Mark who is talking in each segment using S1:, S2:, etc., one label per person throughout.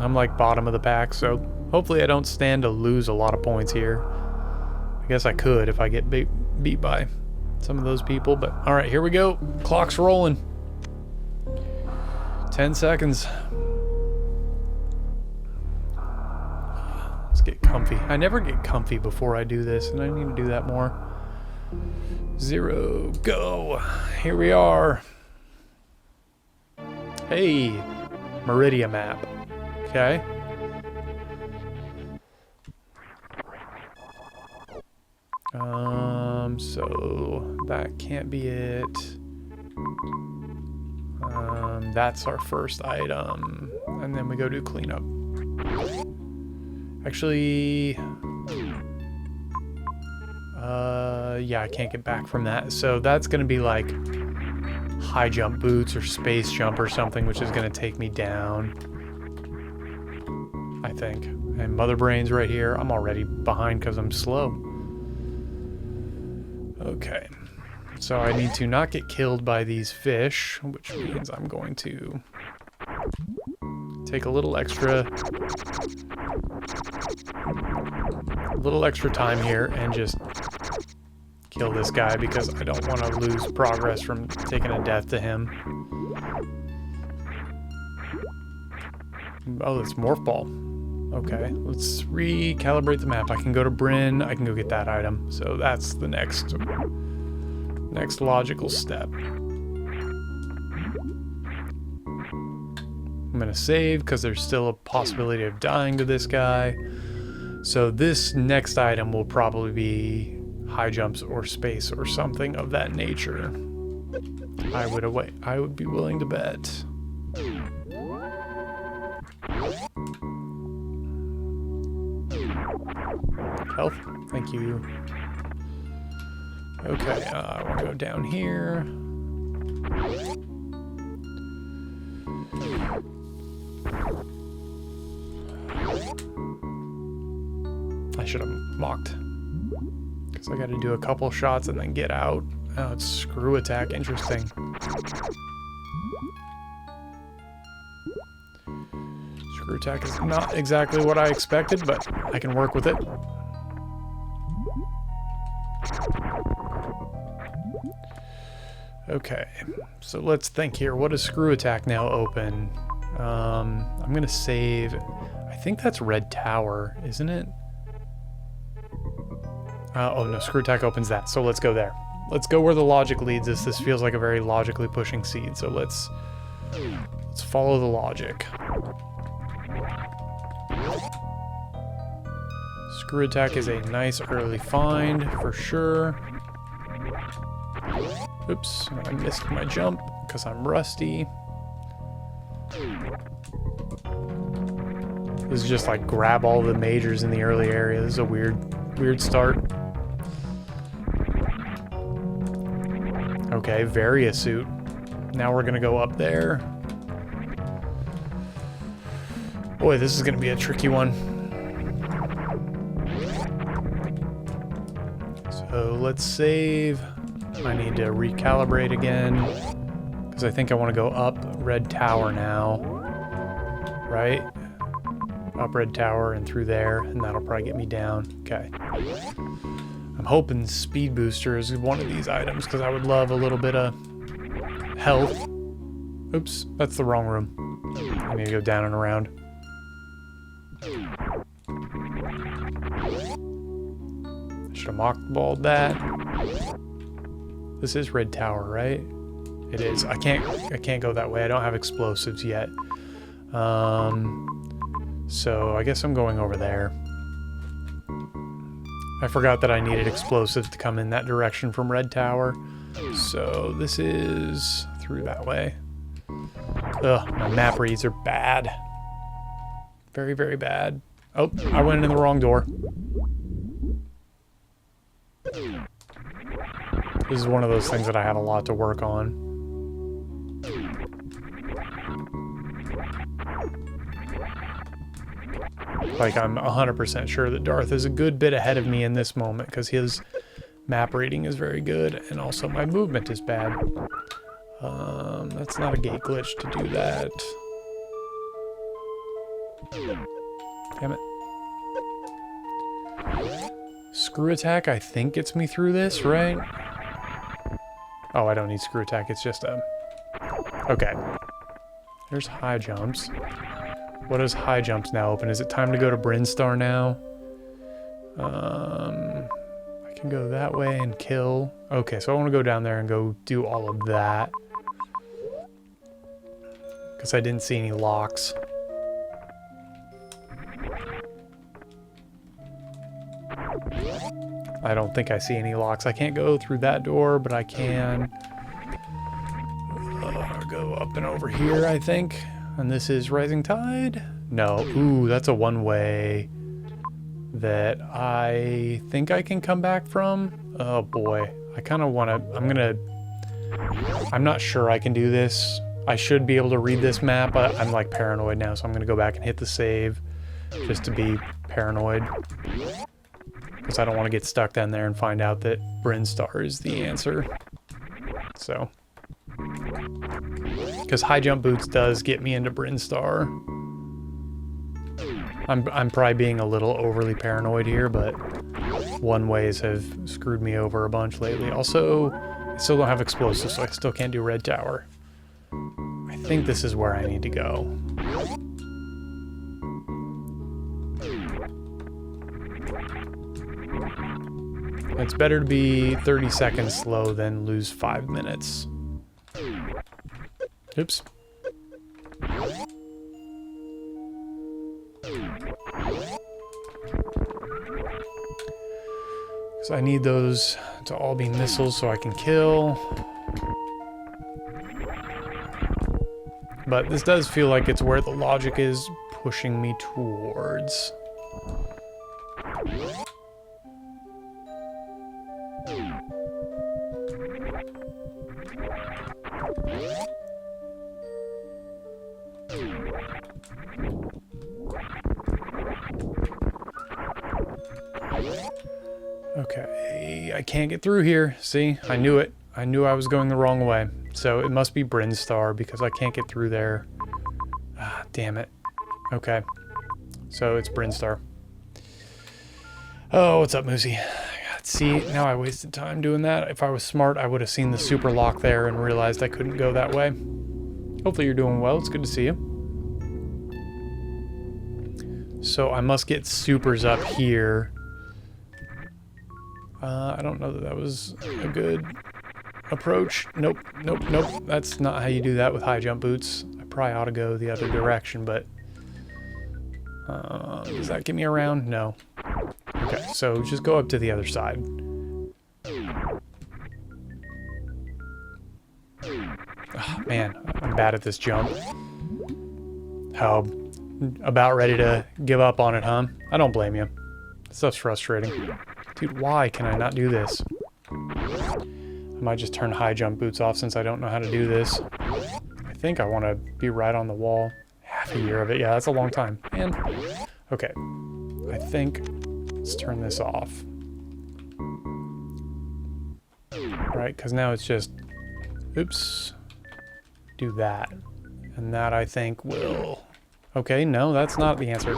S1: I'm like bottom of the pack, so hopefully I don't stand to lose a lot of points here. I guess I could if I get beat by some of those people, but alright, here we go. Clock's rolling. 10 seconds. Let's get comfy. I never get comfy before I do this, and I need to do that more. 0, go. Here we are. Hey, Meridia map. Okay. So that can't be it. That's our first item, and then we go do cleanup. Actually, yeah, I can't get back from that. So that's gonna be like high jump boots or space jump or something, which is gonna take me down, I think. And Mother Brain's right here. I'm already behind because I'm slow. Okay, so I need to not get killed by these fish, which means I'm going to take a little extra time here and just kill this guy because I don't want to lose progress from taking a death to him. Oh, it's Morph Ball. Okay, let's recalibrate the map. I can go to Bryn, I can go get that item. So that's the next logical step. I'm gonna save because there's still a possibility of dying to this guy. So this next item will probably be high jumps or space or something of that nature. I would be willing to bet. Health, thank you. Okay, I want to go down here. I should have mocked, because I got to do a couple shots and then get out. Oh, it's screw attack, interesting. Screw attack is not exactly what I expected, but I can work with it. Okay, so let's think here. What is screw attack now open? I'm gonna save. I think that's Red Tower, isn't it? Oh no, screw attack opens that, so let's go there. Let's go where the logic leads us. This feels like a very logically pushing seed, so let's follow the logic. Screw attack is a nice early find for sure. Oops, I missed my jump because I'm rusty. This is just like grab all the majors in the early area. This is a weird start. Okay, Varia suit. Now we're gonna go up there. Boy, this is gonna be a tricky one. So let's save. I need to recalibrate again because I think I want to go up Red Tower now, right? Up Red Tower and through there, and that'll probably get me down. Okay. I'm hoping Speed Booster is one of these items because I would love a little bit of health. Oops, that's the wrong room. I need to go down and around. Should have mockballed that. This is Red Tower, right? It is. I can't go that way. I don't have explosives yet. So I guess I'm going over there. I forgot that I needed explosives to come in that direction from Red Tower. So this is through that way. Ugh, my map reads are bad. Very, very bad. Oh, I went in the wrong door. This is one of those things that I have a lot to work on. Like, I'm 100% sure that Darth is a good bit ahead of me in this moment because his map reading is very good and also my movement is bad. That's not a gate glitch to do that. Damn it. Screw attack, I think, gets me through this, right? Oh, I don't need screw attack. It's just a... Okay. There's high jumps. What does high jumps now open? Is it time to go to Brinstar now? I can go that way and kill. Okay, so I want to go down there and go do all of that. Because I didn't see any locks. I don't think I see any locks. I can't go through that door, but I can go up and over here, I think. And this is Rising Tide? No. Ooh, that's a one-way that I think I can come back from. Oh boy. I kind of want to... I'm not sure I can do this. I should be able to read this map, but I'm like paranoid now, so I'm going to go back and hit the save just to be paranoid. Because I don't want to get stuck down there and find out that Brinstar is the answer. So. Because high jump boots does get me into Brinstar. I'm probably being a little overly paranoid here, but one-ways have screwed me over a bunch lately. Also, I still don't have explosives, so I still can't do Red Tower. I think this is where I need to go. It's better to be 30 seconds slow than lose 5 minutes. Oops. So I need those to all be missiles so I can kill. But this does feel like it's where the logic is pushing me towards. Okay, I can't get through here. See, I knew it. I knew I was going the wrong way. So it must be Brinstar because I can't get through there. Ah, damn it. Okay, so it's Brinstar. Oh, what's up, Moosey? See, now I wasted time doing that. If I was smart, I would have seen the super lock there and realized I couldn't go that way. Hopefully you're doing well. It's good to see you. So I must get supers up here. I don't know that that was a good approach. Nope, nope, nope. That's not how you do that with high jump boots. I probably ought to go the other direction, but... does that get me around? No. Okay, so just go up to the other side. Oh, man, I'm bad at this jump. How about ready to give up on it, huh? I don't blame you. That stuff's frustrating. Dude, why can I not do this? I might just turn high jump boots off since I don't know how to do this. I think I want to be right on the wall. Half a year of it. Yeah, that's a long time. And okay, I think let's turn this off. Right, because now it's just, oops, do that. And that I think will, okay, no, that's not the answer.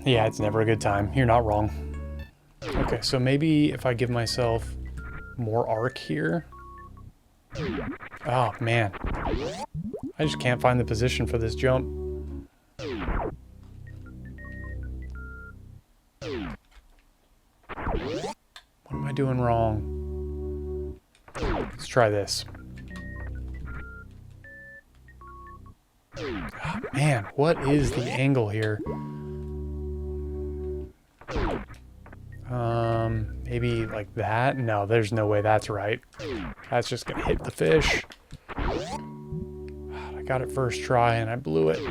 S1: Yeah, it's never a good time. You're not wrong. Okay, so maybe if I give myself more arc here. Oh, man. I just can't find the position for this jump. What am I doing wrong? Let's try this. Oh, man, what is the angle here? Maybe like that? No, there's no way that's right. That's just gonna hit the fish. I got it first try and I blew it.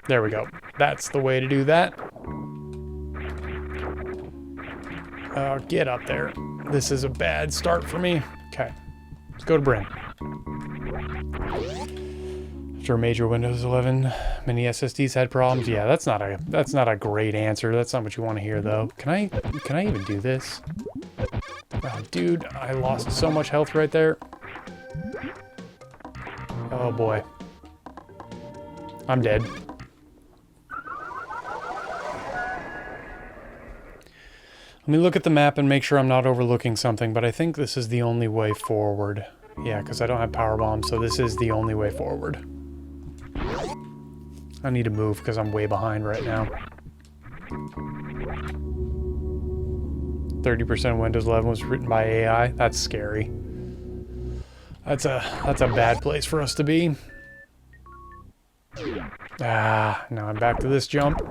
S1: There we go. That's the way to do that. Get up there. This is a bad start for me. Okay, let's go to Bryn. After major Windows 11, many SSDs had problems. Yeah, that's not a great answer. That's not what you want to hear, though. Can I even do this? Oh, dude, I lost so much health right there. Oh boy. I'm dead. Let me look at the map and make sure I'm not overlooking something, but I think this is the only way forward. Yeah, because I don't have power bombs, so this is the only way forward. I need to move because I'm way behind right now. 30% Windows 11 was written by AI. That's scary. That's a bad place for us to be. Ah, now I'm back to this jump.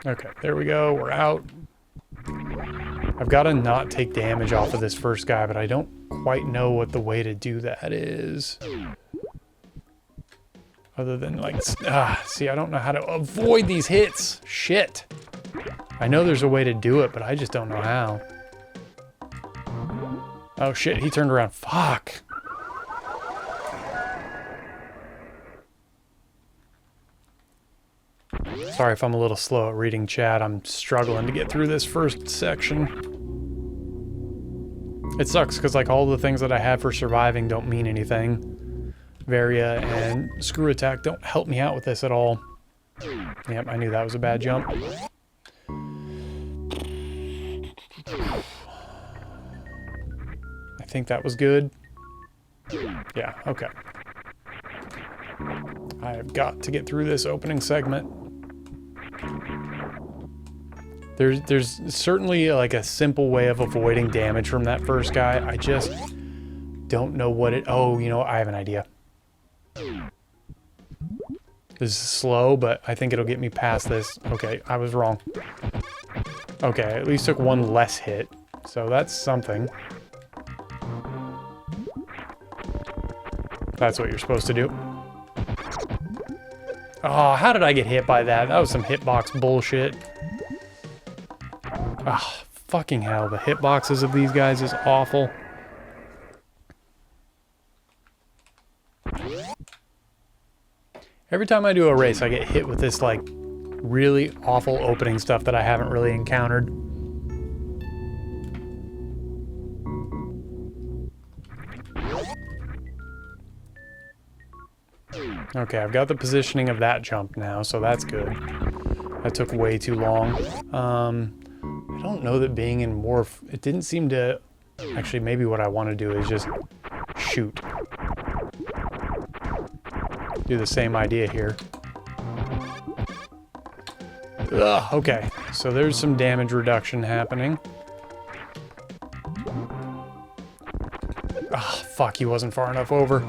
S1: Okay, there we go. We're out. I've got to not take damage off of this first guy, but I don't quite know what the way to do that is. Other than like, see, I don't know how to avoid these hits. Shit. I know there's a way to do it, but I just don't know how. Oh shit, he turned around. Fuck. Sorry if I'm a little slow at reading chat. I'm struggling to get through this first section. It sucks because like all the things that I have for surviving don't mean anything. Varia and Screw Attack don't help me out with this at all. Yep, I knew that was a bad jump. I think that was good. Yeah, okay. I've got to get through this opening segment. There's certainly like a simple way of avoiding damage from that first guy. I just don't know what it... Oh, you know what? I have an idea. This is slow, but I think it'll get me past this. Okay, I was wrong. Okay, I at least took one less hit. So that's something. That's what you're supposed to do. Oh, how did I get hit by that? That was some hitbox bullshit. Ah, oh, fucking hell. The hitboxes of these guys is awful. Every time I do a race, I get hit with this, like, really awful opening stuff that I haven't really encountered. Okay, I've got the positioning of that jump now, so that's good. That took way too long. I don't know that being in morph... It didn't seem to... Actually, maybe what I want to do is just shoot. Do the same idea here. Ugh, okay, so there's some damage reduction happening. Ah, fuck, he wasn't far enough over.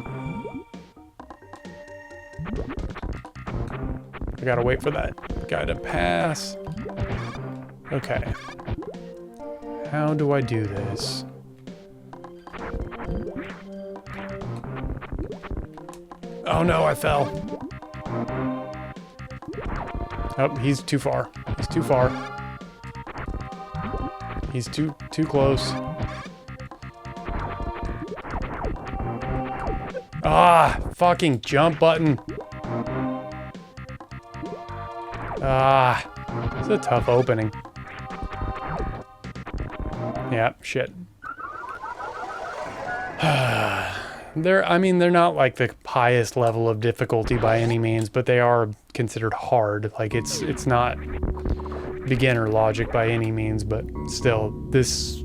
S1: I gotta wait for that guy to pass. Okay. How do I do this? Oh no, I fell. Oh, he's too far. He's too far. He's too close. Ah, fucking jump button. Ah, it's a tough opening. Yeah, shit. I mean, they're not like the highest level of difficulty by any means, but they are considered hard. Like, it's not beginner logic by any means, but still, this...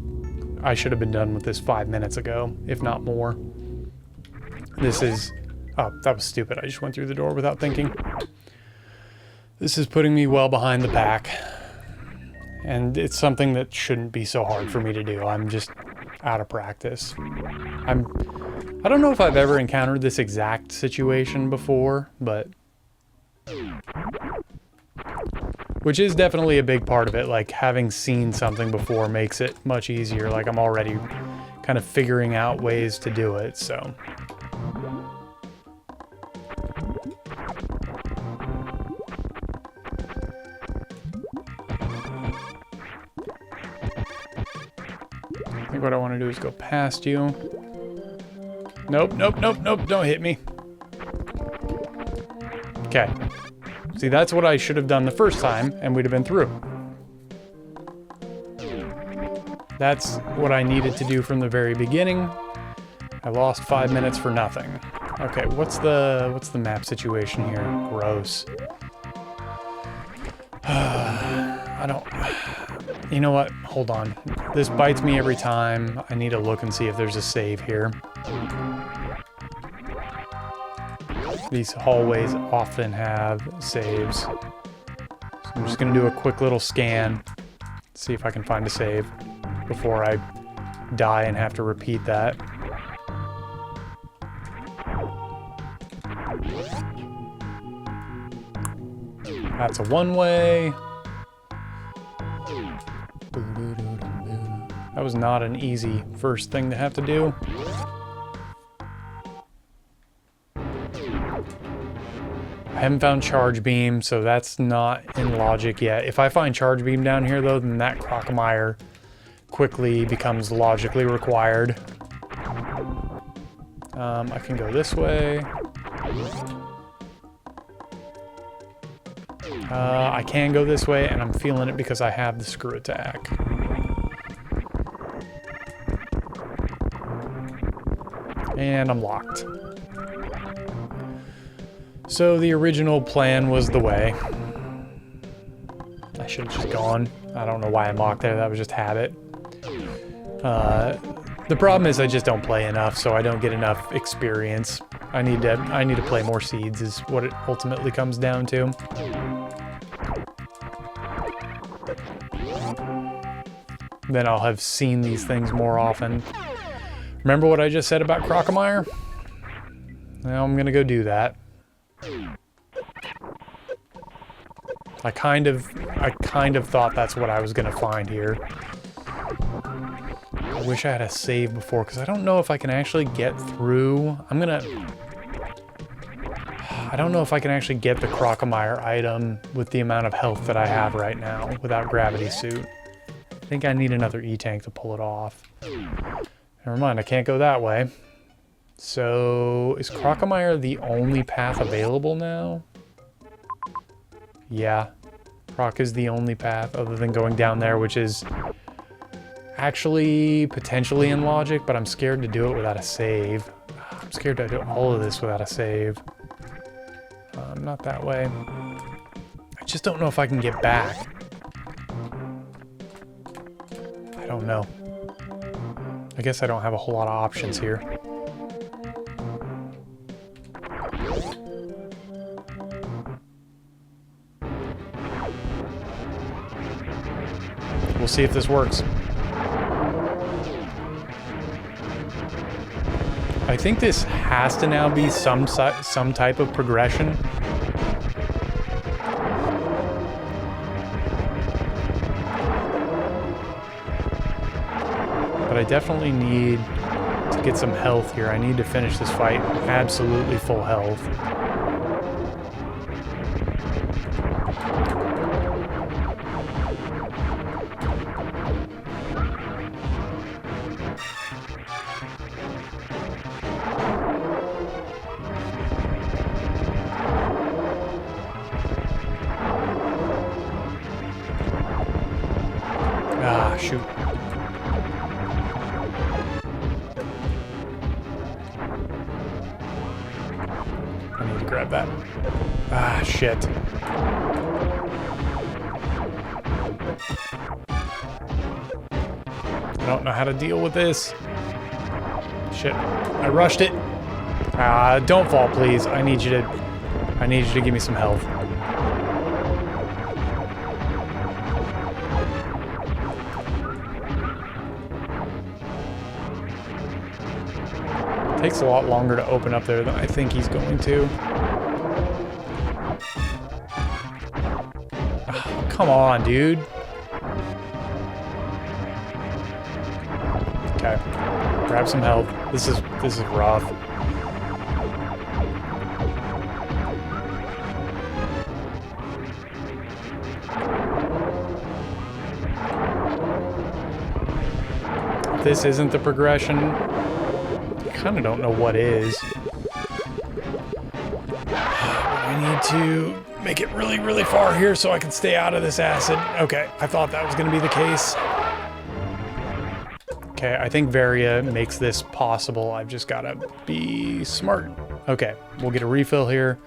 S1: I should have been done with this 5 minutes ago, if not more. This is... Oh, that was stupid. I just went through the door without thinking. This is putting me well behind the pack. And it's something that shouldn't be so hard for me to do. I'm just out of practice. I don't know if I've ever encountered this exact situation before, but... Which is definitely a big part of it. Like, having seen something before makes it much easier. Like, I'm already kind of figuring out ways to do it, so... I think what I want to do is go past you. Nope, nope, nope, nope, don't hit me. Okay. See, that's what I should have done the first time, and we'd have been through. That's what I needed to do from the very beginning. I lost 5 minutes for nothing. Okay, what's the map situation here? Gross. I don't... You know what? Hold on. This bites me every time. I need to look and see if there's a save here. These hallways often have saves. So I'm just gonna do a quick little scan. See if I can find a save before I die and have to repeat that. That's a one-way. That was not an easy first thing to have to do. I haven't found Charge Beam, so that's not in logic yet. If I find Charge Beam down here, though, then that Crocomire quickly becomes logically required. I can go this way. I can go this way, and I'm feeling it because I have the screw attack. And I'm locked. So the original plan was the way. I should have just gone. I don't know why I mocked there, that was just habit. The problem is I just don't play enough, so I don't get enough experience. I need to play more seeds is what it ultimately comes down to. Then I'll have seen these things more often. Remember what I just said about Crocomire? Now I'm gonna go do that. I kind of thought that's what I was gonna find here. I wish I had a save before, because I don't know if I can actually get through. I don't know if I can actually get the Crocomire item with the amount of health that I have right now without Gravity Suit. I think I need another E-Tank to pull it off. Never mind, I can't go that way. So, is Crocomire the only path available now? Yeah. Croc is the only path other than going down there, which is actually potentially in logic, but I'm scared to do it without a save. I'm scared to do all of this without a save. Not that way. I just don't know if I can get back. I don't know. I guess I don't have a whole lot of options here. We'll see if this works. I think this has to now be some type of progression. But I definitely need to get some health here. I need to finish this fight absolutely full health. Ah, shoot. I need to grab that. Ah, shit. I don't know how to deal with this. Shit. I rushed it. Don't fall, please. I need you to give me some health. Takes a lot longer to open up there than I think he's going to. Oh, come on, dude. Okay. Grab some health. This is rough. If this isn't the progression, I kind of don't know what is. I need to make it really, really far here so I can stay out of this acid. Okay, I thought that was going to be the case. Okay, I think Varia makes this possible. I've just got to be smart. Okay, we'll get a refill here.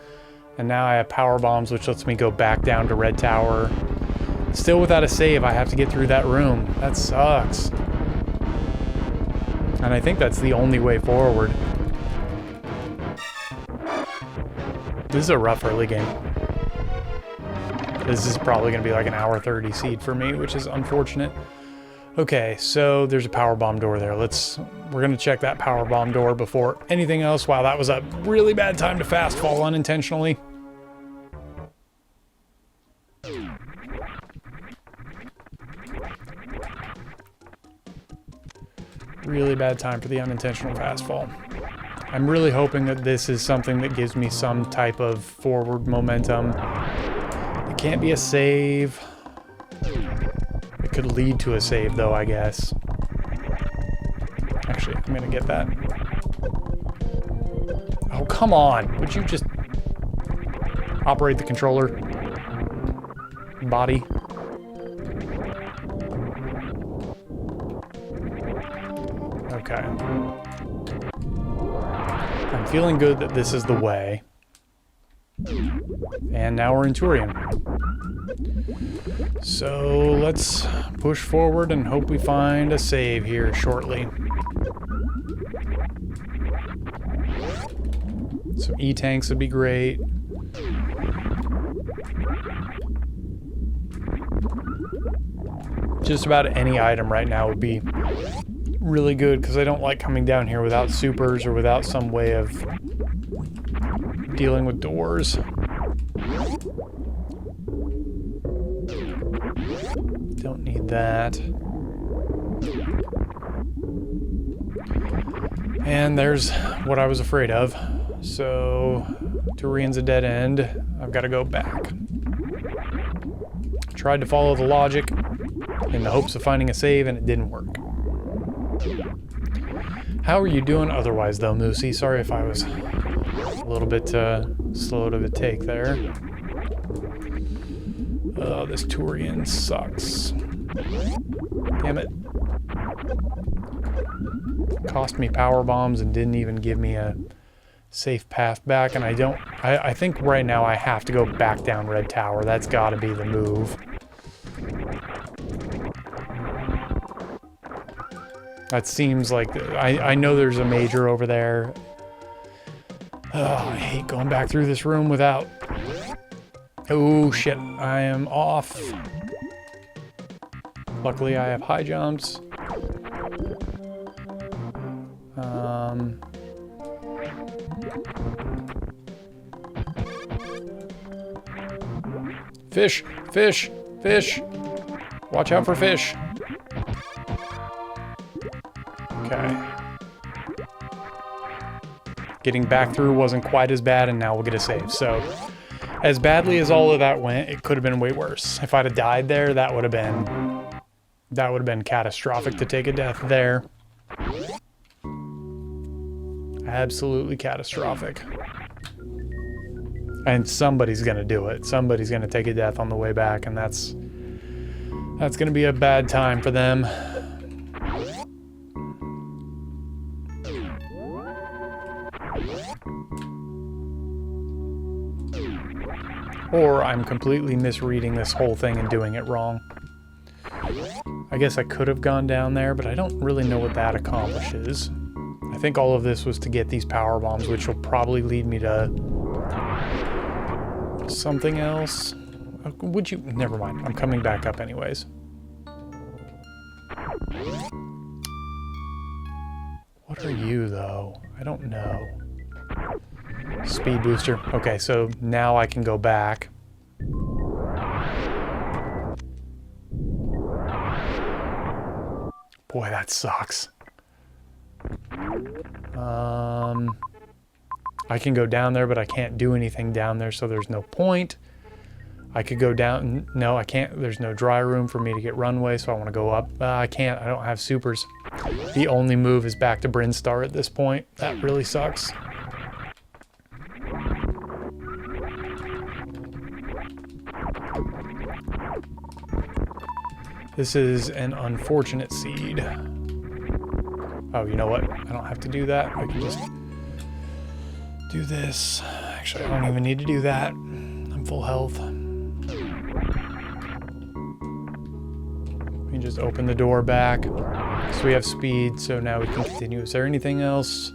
S1: And now I have power bombs, which lets me go back down to Red Tower. Still without a save, I have to get through that room. That sucks. And I think that's the only way forward. This is a rough early game. This is probably going to be like an hour 30 seed for me, which is unfortunate. Okay, so there's a power bomb door there. We're going to check that power bomb door before anything else. Wow, that was a really bad time to fast fall unintentionally. Really bad time for the unintentional fast fall. I'm really hoping that this is something that gives me some type of forward momentum. It can't be a save. It could lead to a save though, I guess. Actually, I'm gonna get that. Oh, come on. Would you just operate the controller? Body. Okay. I'm feeling good that this is the way. And now we're in Turian. So let's push forward and hope we find a save here shortly. Some E-tanks would be great. Just about any item right now would be really good because I don't like coming down here without supers or without some way of dealing with doors. Don't need that. And there's what I was afraid of. So, Turian's a dead end. I've got to go back. Tried to follow the logic in the hopes of finding a save, and it didn't work. How are you doing otherwise, though, Moosey? Sorry if I was a little bit slow to the take there. Oh, this Turian sucks. Damn it. Cost me power bombs and didn't even give me a safe path back, and I think right now I have to go back down Red Tower. That's got to be the move. That seems like... I know there's a major over there. Oh, I hate going back through this room without... Oh, shit. I am off. Luckily, I have high jumps. Fish! Fish! Fish! Watch out for fish. Okay. Getting back through wasn't quite as bad, and now we'll get a save. So, as badly as all of that went, it could have been way worse. If I'd have died there, that would have been catastrophic to take a death there. Absolutely catastrophic. And somebody's gonna do it. Somebody's gonna take a death on the way back, and that's gonna be a bad time for them. Or I'm completely misreading this whole thing and doing it wrong. I guess I could have gone down there, but I don't really know what that accomplishes. I think all of this was to get these power bombs, which will probably lead me to something else. Would you? Never mind. I'm coming back up anyways. What are you, though? I don't know. Speed booster. Okay, so now I can go back. Boy, that sucks. I can go down there, but I can't do anything down there, so there's no point. I could go down. No, I can't. There's no dry room for me to get runway, so I want to go up. I can't. I don't have supers. The only move is back to Brinstar at this point. That really sucks. This is an unfortunate seed. Oh, you know what? I don't have to do that. I can just do this. Actually, I don't even need to do that. I'm full health. We can just open the door back. So we have speed, so now we can continue. Is there anything else?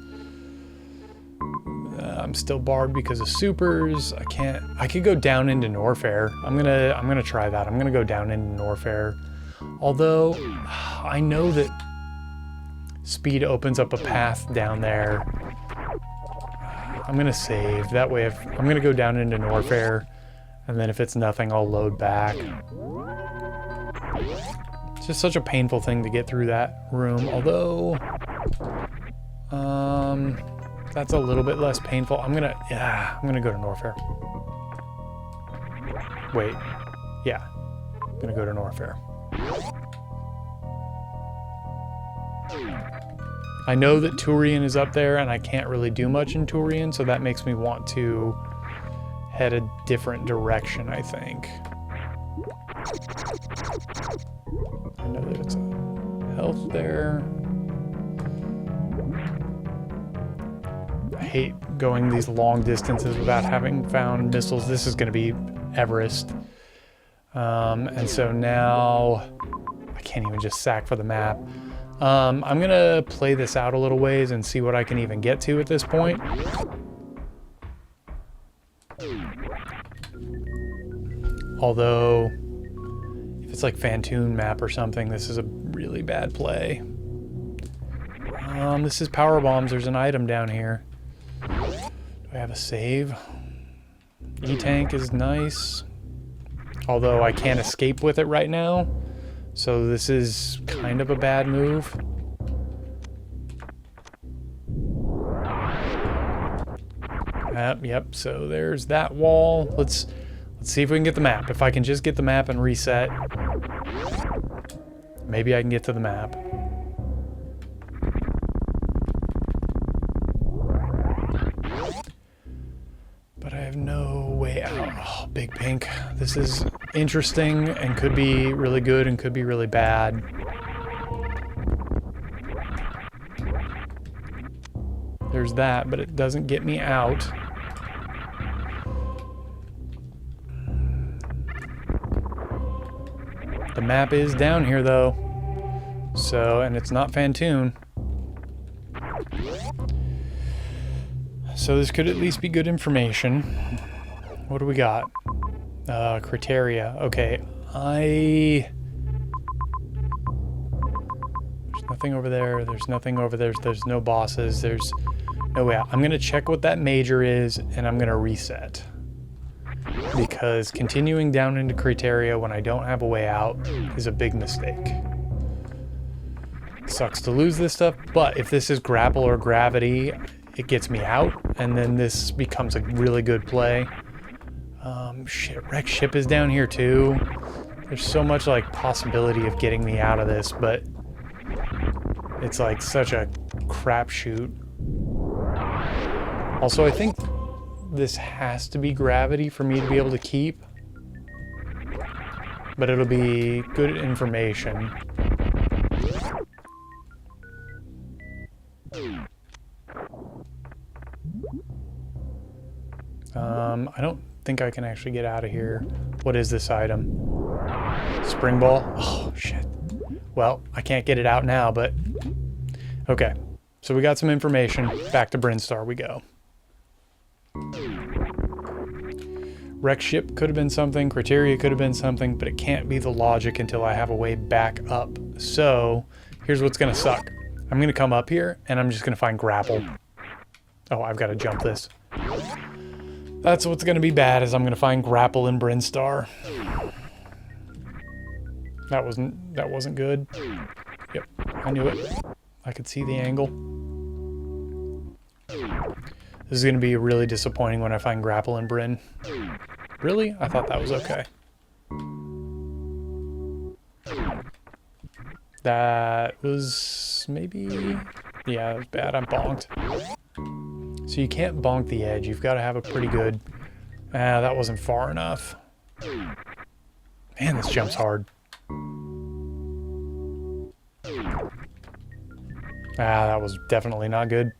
S1: I'm still barred because of supers. I can't. I could go down into Norfair. I'm gonna try that. I'm gonna go down into Norfair. Although I know that speed opens up a path down there. I'm gonna save. That way, if I'm gonna go down into Norfair, and then if it's nothing, I'll load back. It's just such a painful thing to get through that room. Although, that's a little bit less painful. I'm gonna go to Norfair. Wait, yeah, I'm gonna go to Norfair. I know that Turian is up there, and I can't really do much in Turian, so that makes me want to head a different direction, I think. I know that it's a health there. I hate going these long distances without having found missiles. This is going to be Everest. And so now I can't even just sack for the map. I'm going to play this out a little ways and see what I can even get to at this point. Although, if it's like Fantoon map or something, this is a really bad play. This is power bombs. There's an item down here. Do I have a save? E-tank is nice. Although I can't escape with it right now. So this is kind of a bad move. Yep, so there's that wall. Let's see if we can get the map. If I can just get the map and reset, maybe I can get to the map. But I have no way out. Oh, big pink. This is interesting and could be really good and could be really bad. There's that, but it doesn't get me out. The map is down here though. So, and it's not Fantoon. So this could at least be good information. What do we got? Criteria. Okay, there's nothing over there. There's nothing over there. There's no bosses. There's no way out. I'm gonna check what that major is, and I'm gonna reset. Because continuing down into criteria when I don't have a way out is a big mistake. Sucks to lose this stuff, but if this is grapple or gravity, it gets me out, and then this becomes a really good play. Shit, wreck ship is down here too. There's so much like possibility of getting me out of this, but it's like such a crapshoot. Also, I think this has to be gravity for me to be able to keep, but it'll be good information. I don't think I can actually get out of here. What is this item? Spring ball? Oh, shit. Well, I can't get it out now, but... Okay, so we got some information. Back to Brinstar we go. Wreck ship could have been something, criteria could have been something, but it can't be the logic until I have a way back up. So, here's what's gonna suck. I'm gonna come up here, and I'm just gonna find grapple. Oh, I've gotta jump this. That's what's gonna be bad, is I'm gonna find grapple in Brinstar. That wasn't good. Yep, I knew it. I could see the angle. This is gonna be really disappointing when I find grapple in Bryn. Really? I thought that was okay. That was maybe... Yeah, that was bad. I'm bonked. So you can't bonk the edge. You've got to have a pretty good... that wasn't far enough. Man, this jump's hard. Ah, that was definitely not good.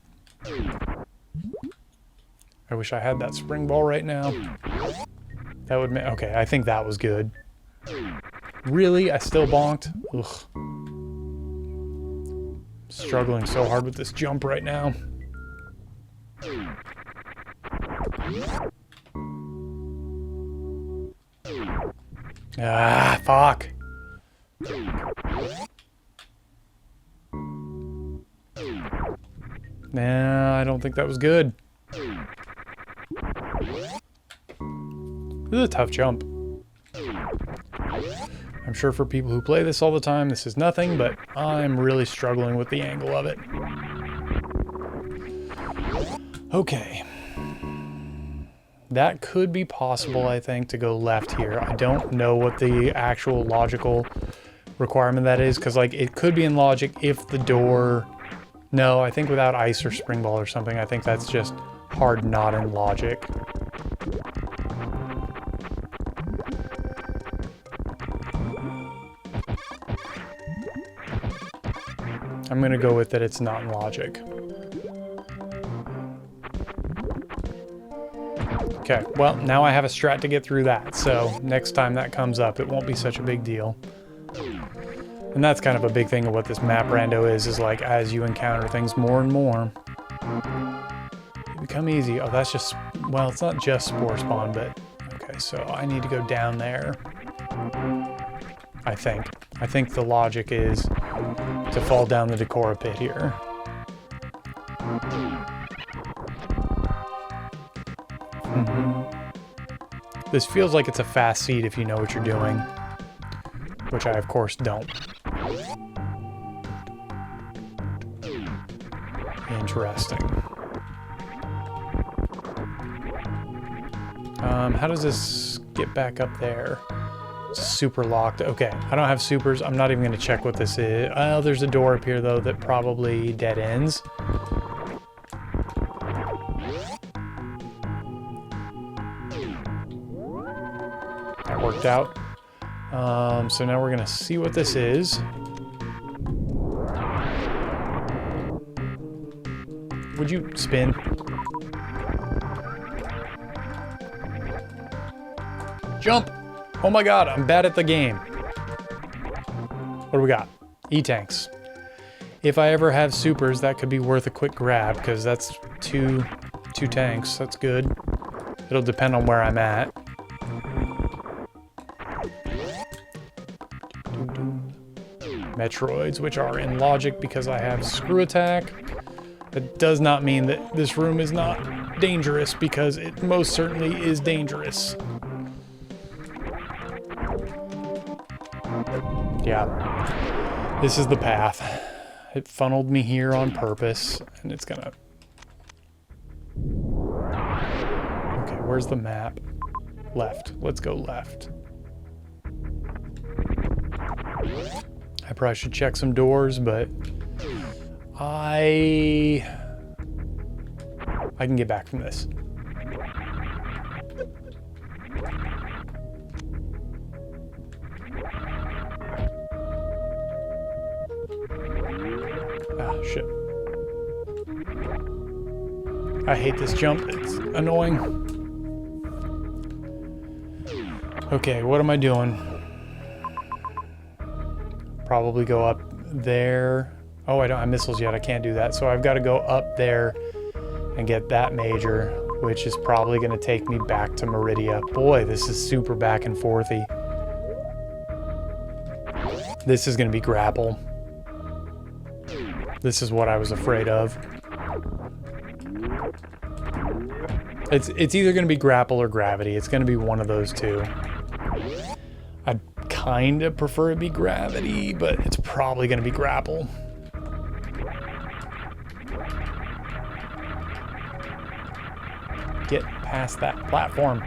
S1: I wish I had that spring ball right now. That would make... Okay, I think that was good. Really? I still bonked? Ugh. Struggling so hard with this jump right now. Ah, fuck. Nah, I don't think that was good. This is a tough jump. I'm sure for people who play this all the time, this is nothing, but I'm really struggling with the angle of it. Okay. That could be possible, I think, to go left here. I don't know what the actual logical requirement that is, because, like, it could be in logic if the door... No, I think without ice or spring ball or something, I think that's just hard not in logic. I'm gonna go with that it's not in logic. Okay, well, now I have a strat to get through that, so next time that comes up, it won't be such a big deal. And that's kind of a big thing of what this map rando is like, as you encounter things more and more, they become easy. Oh, that's just, well, it's not just spore spawn, but, okay, so I need to go down there. I think the logic is to fall down the Decora pit here. This feels like it's a fast seed if you know what you're doing, which I, of course, don't. Interesting. How does this get back up there? It's super locked. Okay, I don't have supers. I'm not even going to check what this is. Oh, there's a door up here, though, that probably dead ends. That worked out. So now we're going to see what this is. Would you spin? Jump! Oh my god, I'm bad at the game. What do we got? E-tanks. If I ever have supers, that could be worth a quick grab, because that's two tanks. That's good. It'll depend on where I'm at. Metroids, which are in logic because I have screw attack. That does not mean that this room is not dangerous, because it most certainly is dangerous. Yeah, this is the path. It funneled me here on purpose, and it's gonna... Okay, where's the map? Left. Let's go left. I probably should check some doors, but I can get back from this. Ah, shit. I hate this jump. It's annoying. Okay, what am I doing? Probably go up there. Oh, I don't have missiles yet. I can't do that. So I've got to go up there and get that major, which is probably going to take me back to Meridia. Boy, this is super back and forthy. This is going to be grapple. This is what I was afraid of. It's either going to be grapple or gravity. It's going to be one of those two. I'd kind of prefer it be gravity, but it's probably going to be grapple. Get past that platform.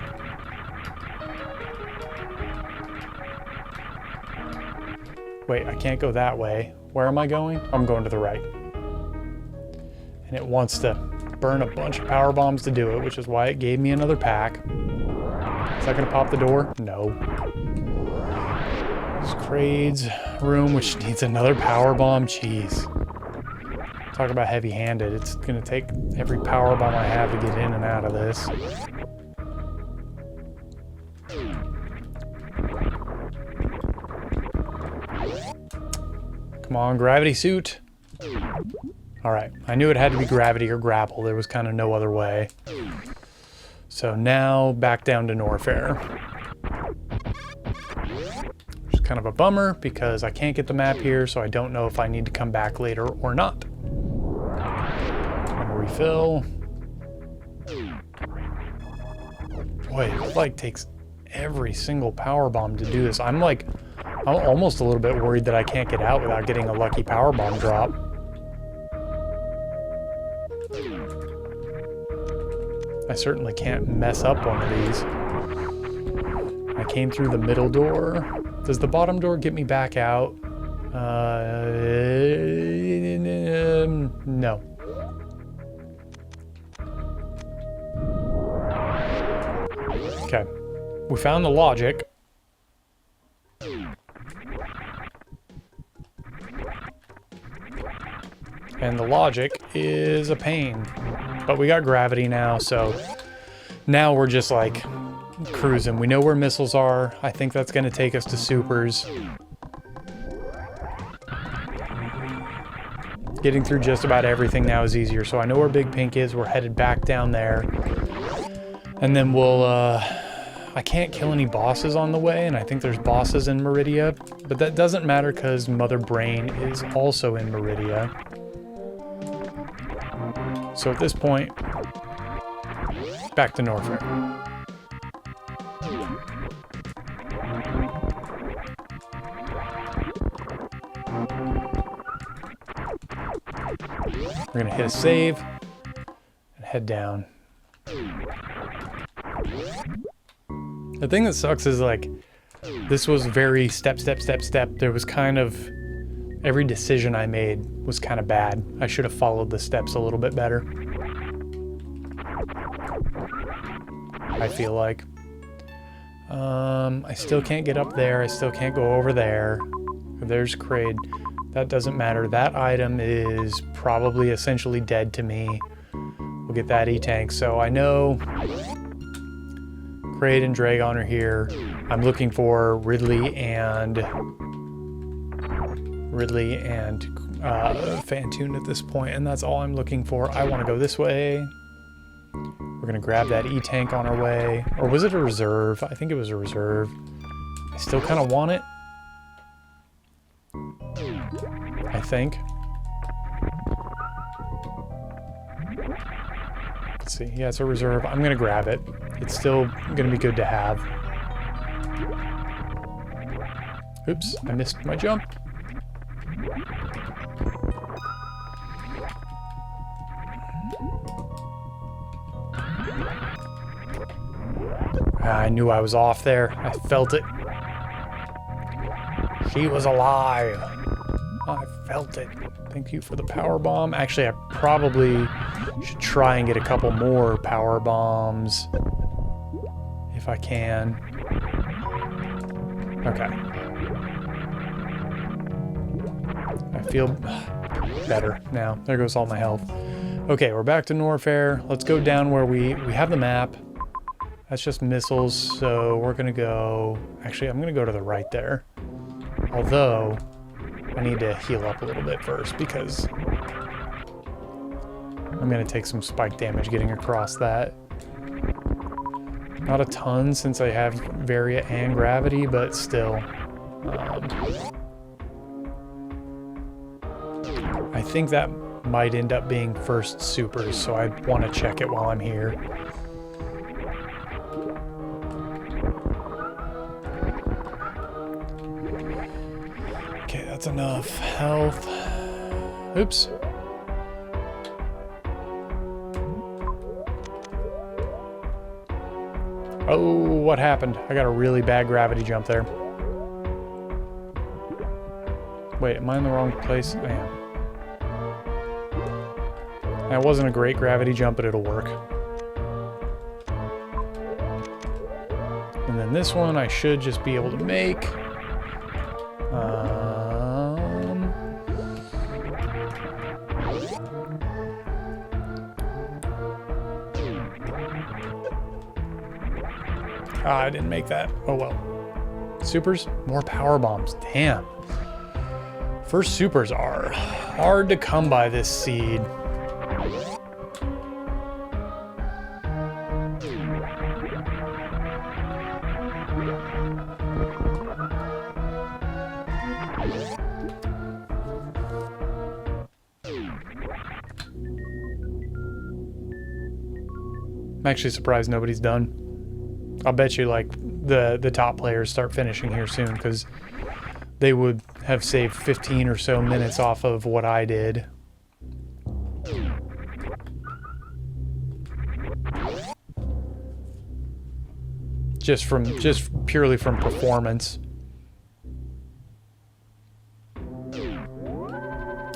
S1: Wait, I can't go that way. Where am I going? I'm going to the right. And it wants to burn a bunch of power bombs to do it, which is why it gave me another pack. Is that going to pop the door? No. It's Kraid's room, which needs another power bomb. Jeez. Talk about heavy-handed. It's gonna take every power bomb I have to get in and out of this. Come on, gravity suit. All right, I knew it had to be gravity or grapple. There was kind of no other way. So now back down to Norfair. Which is kind of a bummer because I can't get the map here, so I don't know if I need to come back later or not. I'm gonna refill. Boy, it like takes every single power bomb to do this. I'm almost a little bit worried that I can't get out without getting a lucky power bomb drop. I certainly can't mess up one of these. I came through the middle door. Does the bottom door get me back out? No. Okay. We found the logic. And the logic is a pain. But we got gravity now, so now we're just like cruising. We know where missiles are. I think that's going to take us to supers. Getting through just about everything now is easier. So I know where Big Pink is. We're headed back down there. And then we'll, I can't kill any bosses on the way, and I think there's bosses in Meridia. But that doesn't matter because Mother Brain is also in Meridia. So at this point, back to Norfair. We're gonna hit a save and head down. The thing that sucks is like, this was very step. There was kind of, every decision I made was kind of bad. I should have followed the steps a little bit better. I feel like. I still can't get up there. I still can't go over there. There's Kraid. That doesn't matter. That item is probably essentially dead to me. We'll get that E-Tank. So I know Kraid and Dragon are here. I'm looking for Ridley and Fantoon at this point, and that's all I'm looking for. I want to go this way. We're gonna grab that E-Tank on our way. Or was it a reserve? I think it was a reserve. I still kind of want it. I think. Let's see. Yeah, it's a reserve. I'm gonna grab it. It's still gonna be good to have. Oops, I missed my jump. I knew I was off there. I felt it. She was alive. I felt it. Thank you for the power bomb. Actually, I probably should try and get a couple more power bombs if I can. Okay. I feel better now. There goes all my health. Okay, we're back to Norfair. Let's go down where we have the map. That's just missiles, so we're gonna go... Actually, I'm gonna go to the right there. Although, I need to heal up a little bit first because I'm gonna take some spike damage getting across that. Not a ton since I have Varia and Gravity, but still. I think that might end up being first supers, so I want to check it while I'm here. Okay, that's enough health. Oops. Oh, what happened? I got a really bad gravity jump there. Wait, am I in the wrong place? I am. That wasn't a great gravity jump, but it'll work. And then this one I should just be able to make. Ah, I didn't make that. Oh well. Supers, more power bombs. Damn. First supers are hard to come by this seed. I'm actually surprised nobody's done. I'll bet you like the top players start finishing here soon because they would have saved 15 or so minutes off of what I did. Just purely from performance.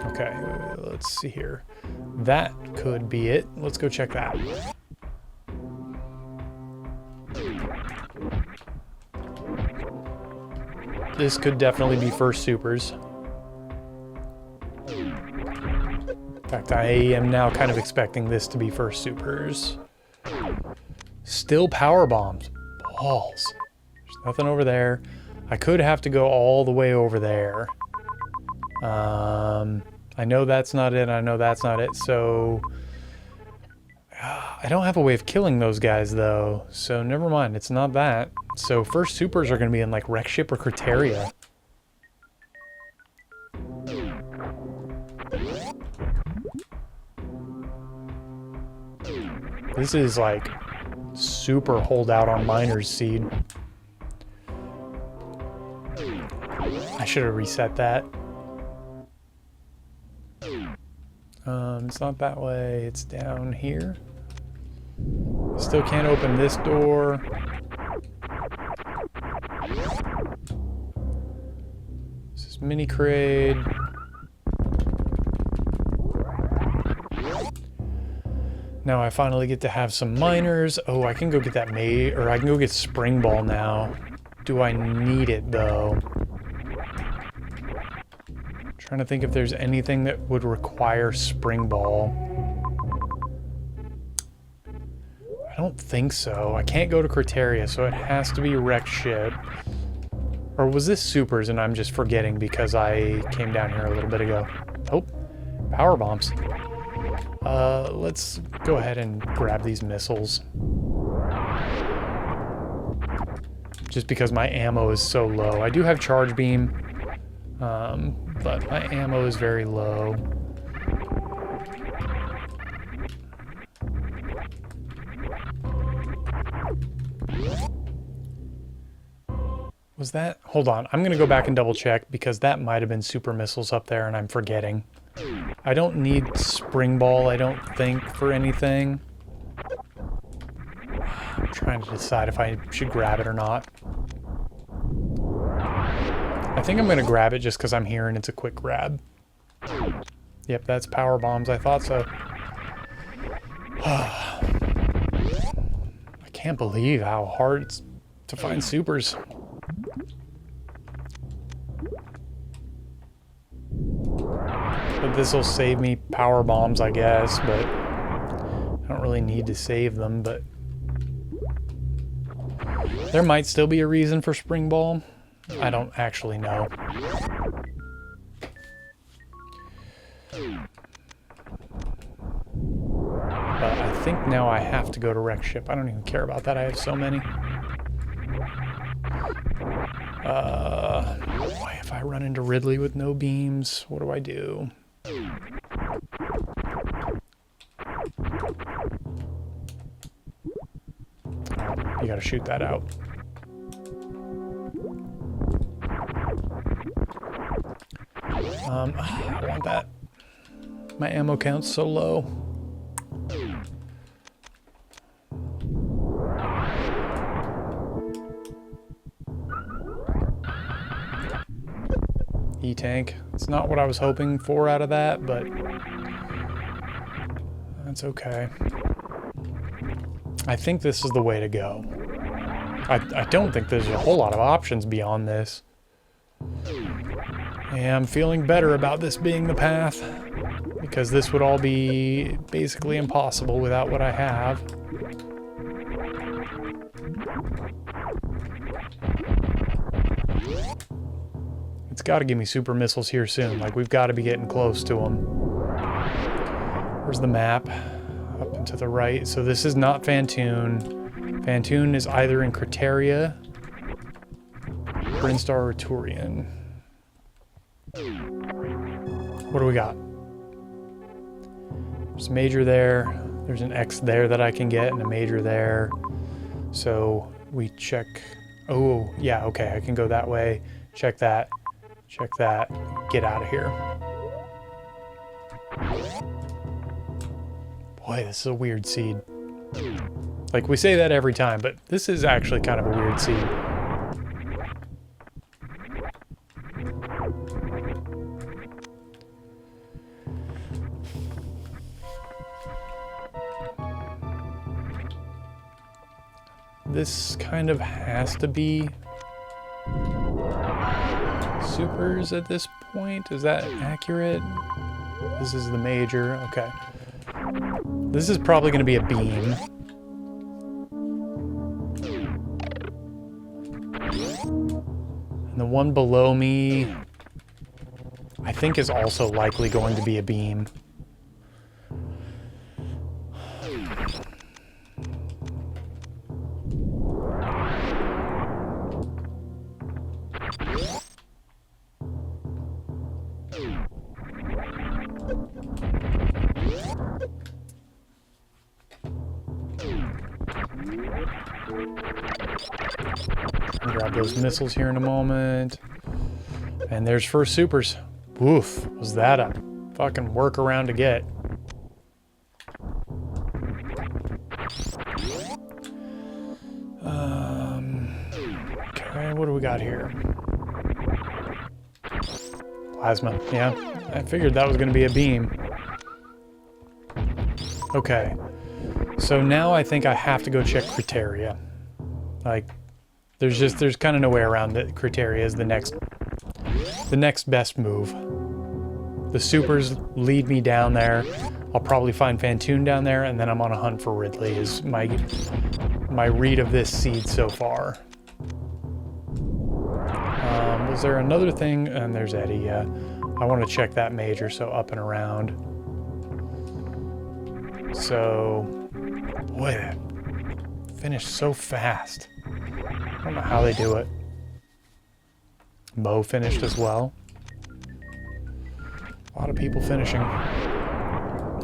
S1: Okay, let's see here. That could be it. Let's go check that. This could definitely be first supers. In fact, I am now kind of expecting this to be first supers. Still power bombs. Balls. There's nothing over there. I could have to go all the way over there. I know that's not it. I know that's not it. So I don't have a way of killing those guys though. So never mind. It's not that. So first supers are going to be in like Wreck Ship or Criteria. This is like super holdout on Miner's Seed. I should have reset that. It's not that way. It's down here. Still can't open this door. This is mini crate. Now I finally get to have some miners. Oh, I can go get that or I can go get Spring Ball now. Do I need it though? Trying to think if there's anything that would require Spring Ball. I don't think so. I can't go to Criteria, so it has to be Wreck Ship. Or was this supers and I'm just forgetting because I came down here a little bit ago? Oh, power bombs. Let's go ahead and grab these missiles. Just because my ammo is so low. I do have charge beam, but my ammo is very low. Was that? Hold on. I'm going to go back and double check because that might have been super missiles up there and I'm forgetting. I don't need Spring Ball, I don't think, for anything. I'm trying to decide if I should grab it or not. I think I'm going to grab it just because I'm here and it's a quick grab. Yep, that's power bombs. I thought so. I can't believe how hard it's to find supers. But this will save me power bombs, I guess, but I don't really need to save them, but there might still be a reason for Spring Ball. I don't actually know. But I think now I have to go to Wreck Ship. I don't even care about that. I have so many. Boy, if I run into Ridley with no beams, what do I do? You gotta shoot that out. I want that. My ammo count's so low. E-tank. It's not what I was hoping for out of that, but that's okay. I think this is the way to go. I don't think there's a whole lot of options beyond this. And I'm feeling better about this being the path, because this would all be basically impossible without what I have. got to give me super missiles here soon. Like, we've got to be getting close to them. Where's the map? Up and to the right. So this is not Fantoon. Fantoon is either in Criteria, Brinstar, or Turian. What do we got? There's a major there. There's an X there that I can get and a major there. So we check. Oh, yeah, okay. I can go that way. Check that. Check that. Get out of here. Boy, this is a weird seed. Like, we say that every time, but this is actually kind of a weird seed. This kind of has to be supers at this point. Is that accurate? This is the major. Okay. This is probably going to be a beam. And the one below me, I think, is also likely going to be a beam. Grab those missiles here in a moment. And there's first supers. Woof, was that a fucking workaround to get. Okay, what do we got here? Plasma, yeah. I figured that was going to be a beam. Okay. So now I think I have to go check Criteria. Like, there's kind of no way around it. Criteria is the next best move. The supers lead me down there. I'll probably find Fantoon down there, and then I'm on a hunt for Ridley is my read of this seed so far. Was there another thing? And there's Eddie, yeah. I want to check that major, so up and around. So, boy, that finished so fast. I don't know how they do it. Mo finished as well. A lot of people finishing.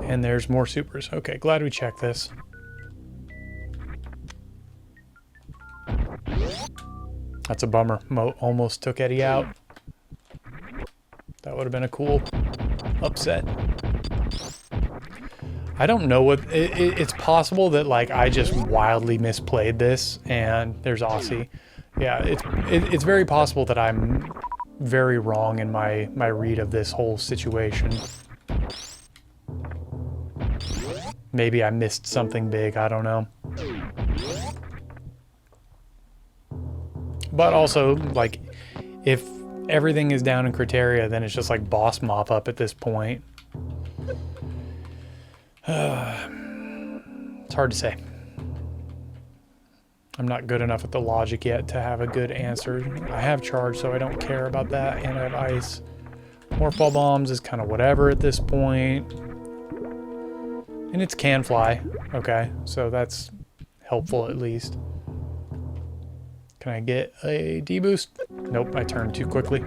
S1: And there's more supers. Okay, glad we checked this. That's a bummer. Mo almost took Eddie out. That would have been a cool upset. I don't know what... It's possible that, like, I just wildly misplayed this, and there's Aussie. Yeah, it's very possible that I'm very wrong in my read of this whole situation. Maybe I missed something big, I don't know. But also, like, if everything is down in Criteria, then it's just like boss mop up at this point. It's hard to say. I'm not good enough at the logic yet to have a good answer. I have charge, so I don't care about that, and I have ice. Morphball bombs is kind of whatever at this point. And it's can fly. Okay, so that's helpful at least. Can I get a D-boost? Nope, I turned too quickly.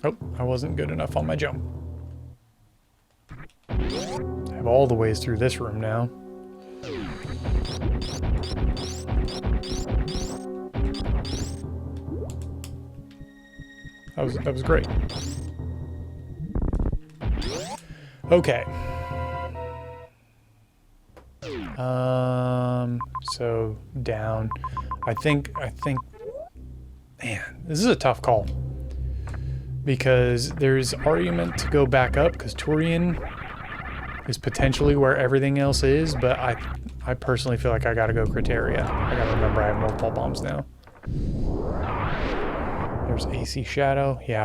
S1: Oh, I wasn't good enough on my jump. I have all the ways through this room now. That was great. Okay. So down. I think, man, this is a tough call. Because there's argument to go back up, because Turian is potentially where everything else is, but I personally feel like I gotta go Criteria. I gotta remember I have multiple bombs now. There's AC Shadow. Yeah,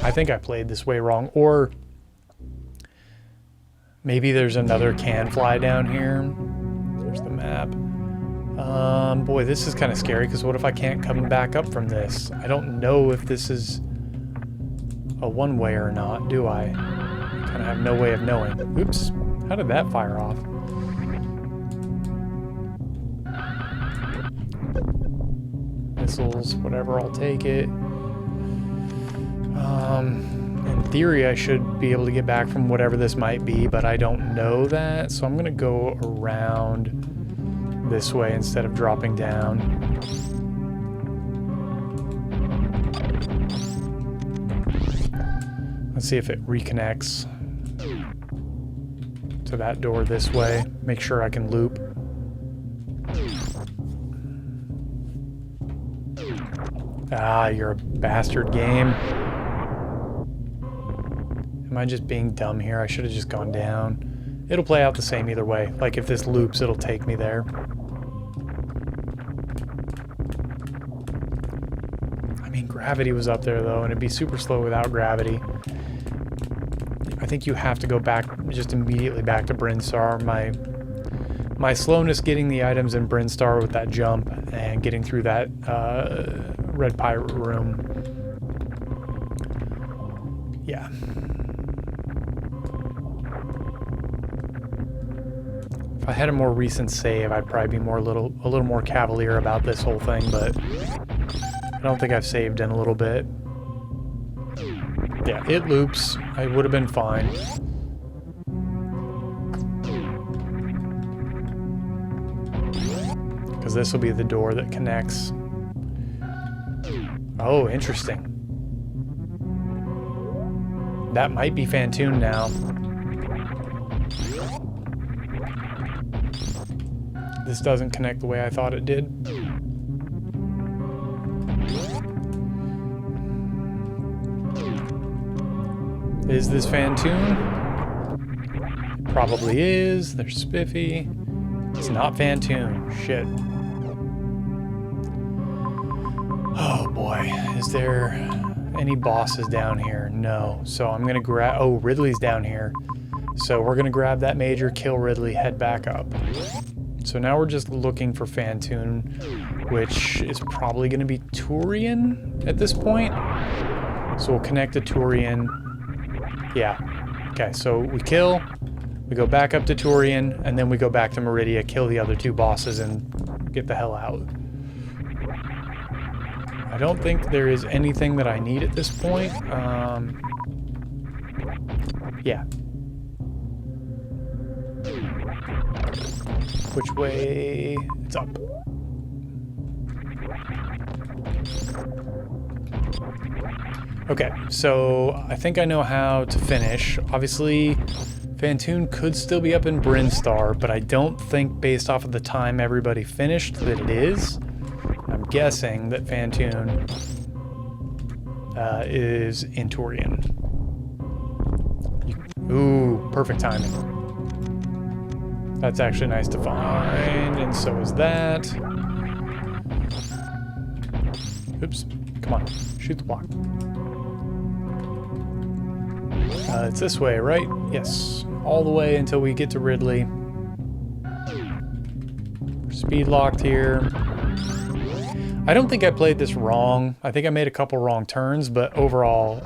S1: I think I played this way wrong. Or Maybe there's another can fly down here. There's the map. Boy, this is kind of scary, because what if I can't come back up from this? I don't know if this is a one-way or not, do I? I kind of have no way of knowing. Oops. How did that fire off? Missiles, whatever, I'll take it. In theory, I should be able to get back from whatever this might be, but I don't know that, so I'm gonna go around this way instead of dropping down. Let's see if it reconnects to that door this way. Make sure I can loop. Ah, you're a bastard, game. Am I just being dumb here? I should have just gone down. It'll play out the same either way. Like, if this loops, it'll take me there. I mean, gravity was up there, though, and it'd be super slow without gravity. I think you have to go back, just immediately back to Brinstar. My slowness getting the items in Brinstar with that jump and getting through that red pirate room. Yeah. If I had a more recent save, I'd probably be a little more cavalier about this whole thing, but I don't think I've saved in a little bit. Yeah, it loops. I would have been fine. Because this will be the door that connects. Oh, interesting. That might be Phantoon now. This doesn't connect the way I thought it did. Is this Phantoon? It probably is. There's Spiffy. It's not Phantoon. Shit. Oh boy. Is there any bosses down here? No. So I'm gonna grab... Oh, Ridley's down here. So we're gonna grab that major, kill Ridley, head back up. So now we're just looking for Phantoon, which is probably gonna be Turian at this point. So we'll connect to Turian. Yeah. Okay, so we kill, we go back up to Turian, and then we go back to Meridia, kill the other two bosses, and get the hell out. I don't think there is anything that I need at this point. Yeah. Which way? It's up. Okay, so I think I know how to finish. Obviously, Phantoon could still be up in Brinstar, but I don't think, based off of the time everybody finished, that it is. I'm guessing that Phantoon is in Turian. Ooh, perfect timing. That's actually nice to find, and so is that. Oops, come on, shoot the block. It's this way, right? Yes, all the way until we get to Ridley. We're speed locked here. I don't think I played this wrong. I think I made a couple wrong turns, but overall,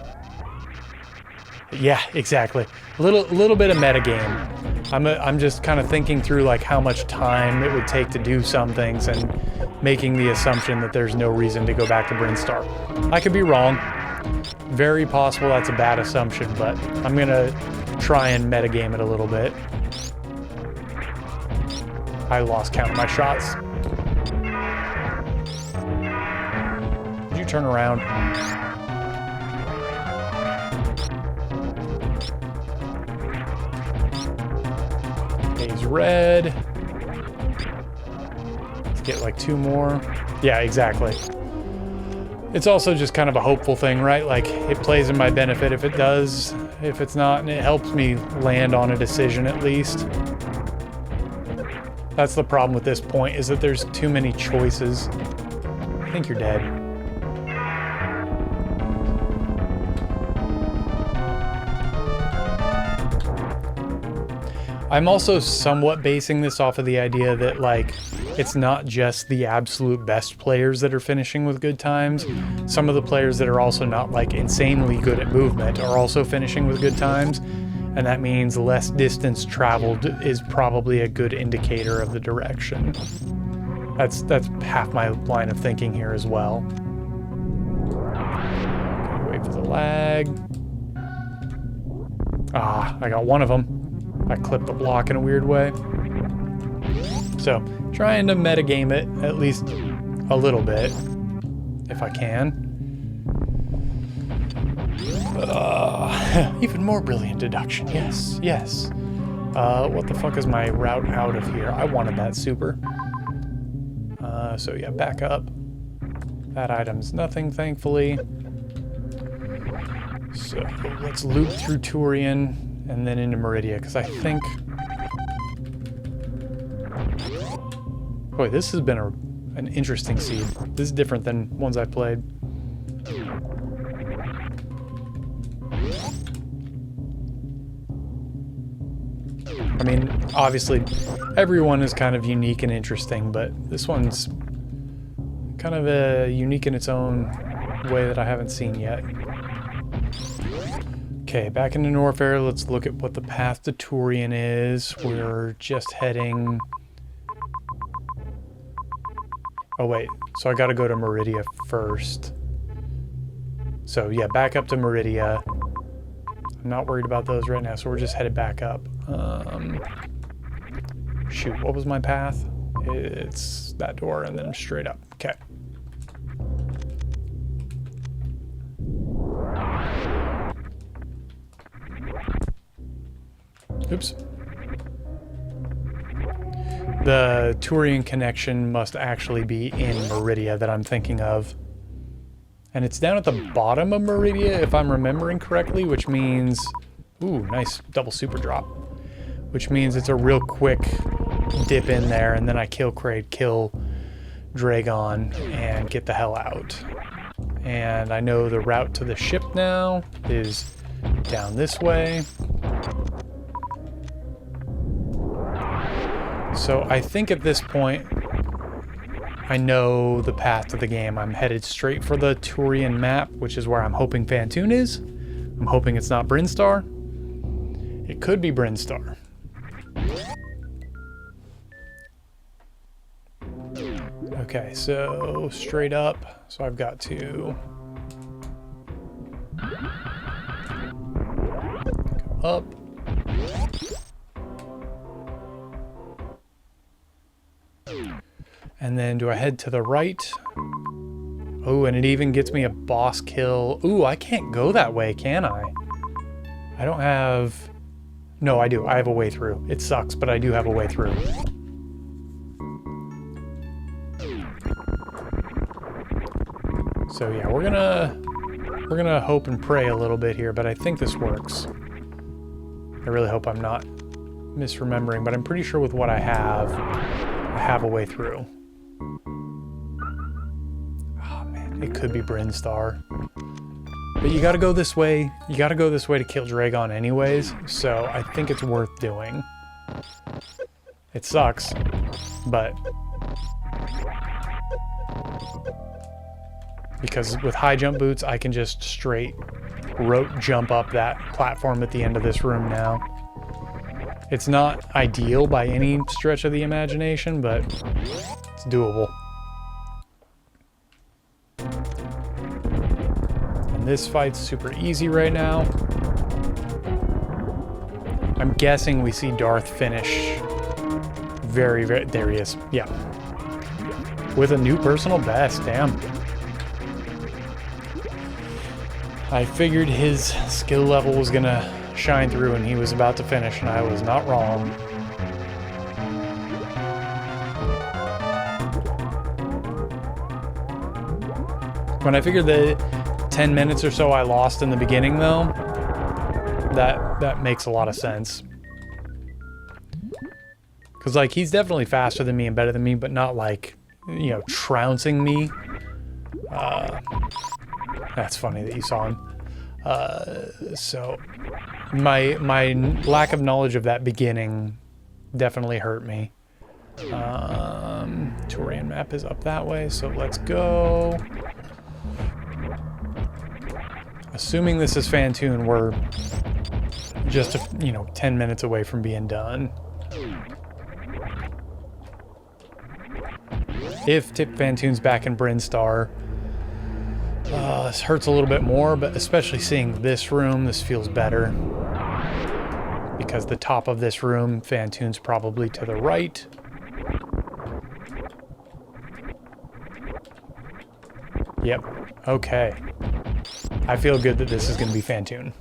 S1: yeah, exactly. A little bit of metagame. I'm just kind of thinking through like how much time it would take to do some things and making the assumption that there's no reason to go back to Brinstar. I could be wrong. Very possible that's a bad assumption, but I'm gonna try and metagame it a little bit. I lost count of my shots. Did you turn around? He's red. Let's get like 2 more. Yeah, exactly. It's also just kind of a hopeful thing, right? Like, it plays in my benefit if it does. If it's not, and it helps me land on a decision at least. That's the problem with this point, is that there's too many choices. I think you're dead. I'm also somewhat basing this off of the idea that, like, it's not just the absolute best players that are finishing with good times. Some of the players that are also not, like, insanely good at movement are also finishing with good times. And that means less distance traveled is probably a good indicator of the direction. That's half my line of thinking here as well. Okay, wait for the lag. Ah, I got one of them. I clipped the block in a weird way. So, trying to metagame it at least a little bit, if I can. Even more brilliant deduction. Yes, yes. What the fuck is my route out of here? I wanted that super. So yeah, back up. That item's nothing, thankfully. So let's loop through Turian and then into Meridia, because I think... Boy, this has been an interesting seed. This is different than ones I've played. I mean, obviously, everyone is kind of unique and interesting, but this one's kind of unique in its own way that I haven't seen yet. Okay, back into Norfair. Let's look at what the path to Turian is. We're just heading... Oh, wait. So I gotta go to Meridia first. So, yeah, back up to Meridia. I'm not worried about those right now, so we're just headed back up. Shoot, what was my path? It's that door and then straight up. Okay. Oops. The Turian connection must actually be in Meridia that I'm thinking of. And it's down at the bottom of Meridia, if I'm remembering correctly, which means... Ooh, nice double super drop. Which means it's a real quick dip in there, and then I kill Kraid, kill Dragon, and get the hell out. And I know the route to the ship now is down this way. So I think at this point, I know the path to the game. I'm headed straight for the Turian map, which is where I'm hoping Phantoon is. I'm hoping it's not Brinstar. It could be Brinstar. Okay, so straight up. So I've got to go up. And then do I head to the right? Oh, and it even gets me a boss kill. Ooh, I can't go that way, can I? I don't have... No, I do. I have a way through. It sucks, but I do have a way through. So yeah, we're gonna hope and pray a little bit here, but I think this works. I really hope I'm not misremembering, but I'm pretty sure with what I have a way through. Oh man, it could be Brinstar. But you gotta go this way. You gotta go this way to kill Dragon anyways, so I think it's worth doing. It sucks, but... Because with high jump boots, I can just straight rope jump up that platform at the end of this room now. It's not ideal by any stretch of the imagination, but it's doable. And this fight's super easy right now. I'm guessing we see Darth finish very, very... There he is. Yeah. With a new personal best. Damn. I figured his skill level was gonna shine through and he was about to finish, and I was not wrong. When I figured the 10 minutes or so I lost in the beginning, though, that makes a lot of sense. Because, like, he's definitely faster than me and better than me, but not, like, you know, trouncing me. That's funny that you saw him. So my lack of knowledge of that beginning definitely hurt me. Terrain map is up that way, so let's go. Assuming this is Fantoon, we're just, 10 minutes away from being done. If Tip Fantoon's back in Brinstar, this hurts a little bit more, but especially seeing this room, this feels better. Because the top of this room, Fantoon's probably to the right. Yep, okay. I feel good that this is going to be Fantoon.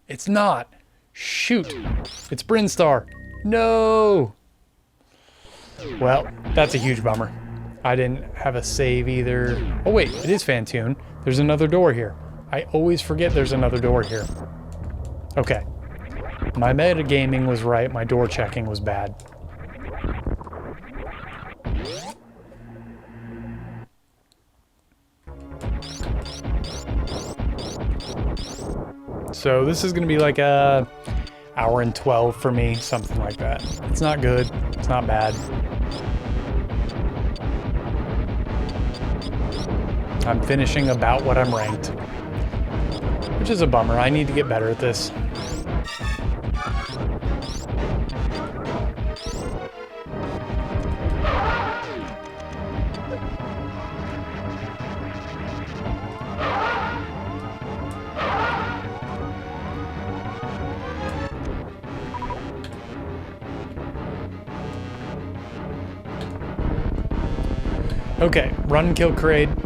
S1: It's not! Shoot! It's Brinstar! No! Well, that's a huge bummer. I didn't have a save either. Oh wait, it is Fantoon. There's another door here. I always forget there's another door here. Okay. My metagaming was right, my door checking was bad. So this is gonna be like a hour and 12 for me, something like that. It's not good, it's not bad. I'm finishing about what I'm ranked, which is a bummer. I need to get better at this. Okay, run and kill Kraid.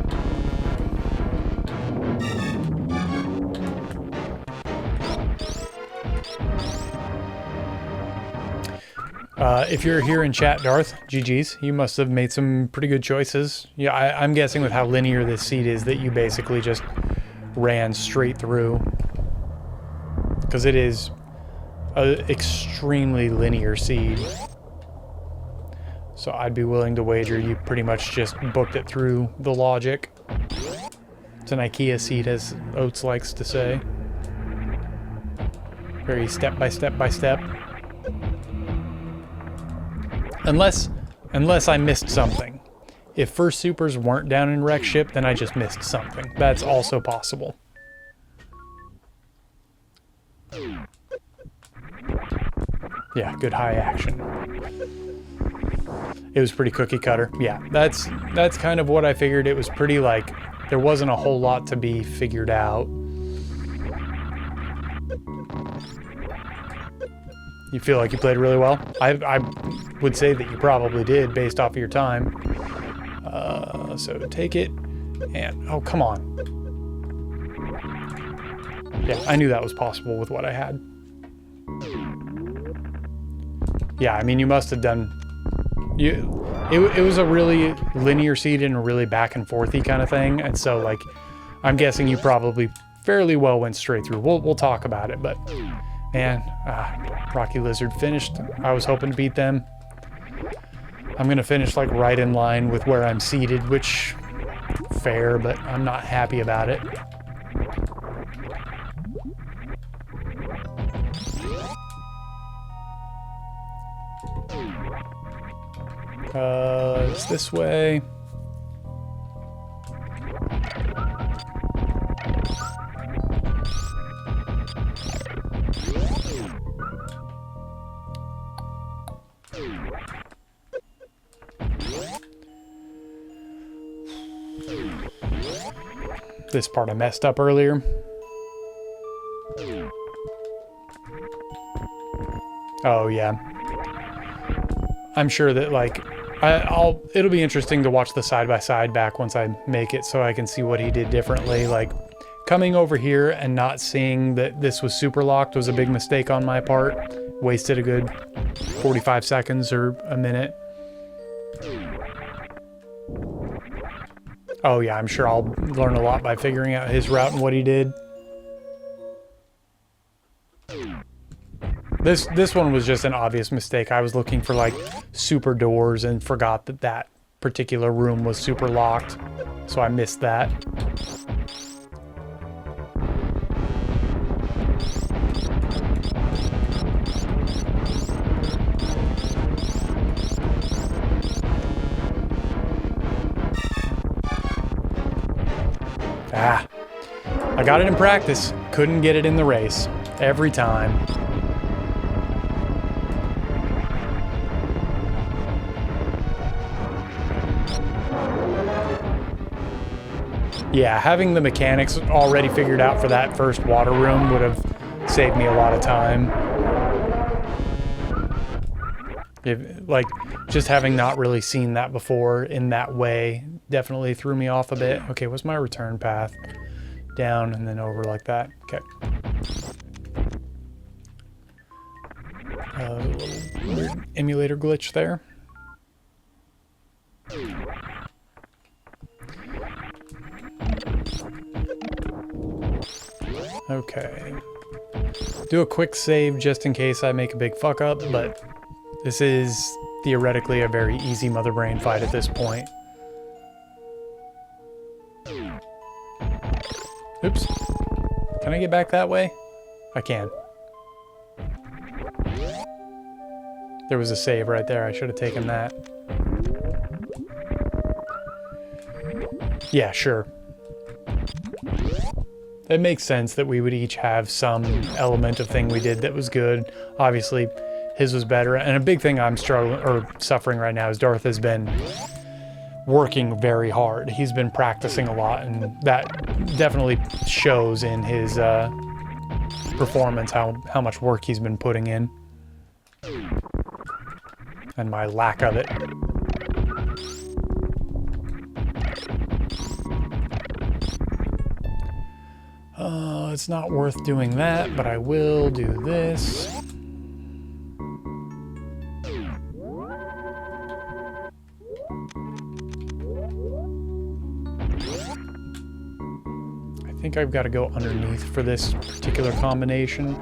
S1: If you're here in chat, Darth, GG's, you must have made some pretty good choices. Yeah, I'm guessing with how linear this seed is that you basically just ran straight through. Because it is an extremely linear seed. So I'd be willing to wager you pretty much just booked it through the logic. It's an IKEA seed, as Oates likes to say. Very step by step by step. Unless I missed something. If first supers weren't down in wreck ship, then I just missed something. That's also possible. Yeah, good high action. It was pretty cookie cutter. Yeah, that's kind of what I figured. It was pretty like, there wasn't a whole lot to be figured out. You feel like you played really well? I would say that you probably did based off of your time. So take it and, oh, come on. Yeah, I knew that was possible with what I had. Yeah, I mean, you must have done, it was a really linear seed and a really back and forthy kind of thing. And so like, I'm guessing you probably fairly well went straight through. We'll talk about it, but man, Rocky Lizard finished. I was hoping to beat them. I'm gonna finish like right in line with where I'm seated, which fair, but I'm not happy about it. It's this way. This part I messed up earlier. Oh yeah. I'm sure that like it'll be interesting to watch the side-by-side back once I make it so I can see what he did differently. Like coming over here and not seeing that this was super locked was a big mistake on my part. Wasted a good 45 seconds or a minute. Oh yeah, I'm sure I'll learn a lot by figuring out his route and what he did. This one was just an obvious mistake. I was looking for like super doors and forgot that that particular room was super locked. So I missed that. Ah. I got it in practice. Couldn't get it in the race. Every time. Yeah, having the mechanics already figured out for that first water room would have saved me a lot of time. Like, just having not really seen that before in that way definitely threw me off a bit. Okay, what's my return path? Down and then over like that. Okay. A little weird emulator glitch there. Okay. Do a quick save just in case I make a big fuck up, but this is theoretically a very easy Mother Brain fight at this point. Oops. Can I get back that way? I can. There was a save right there. I should have taken that. Yeah, sure. It makes sense that we would each have some element of thing we did that was good. Obviously, his was better. And a big thing I'm struggling or suffering right now is Darth has been working very hard. He's been practicing a lot, and that definitely shows in his performance, how much work he's been putting in. And my lack of it. It's not worth doing that, but I will do this. I think I've got to go underneath for this particular combination.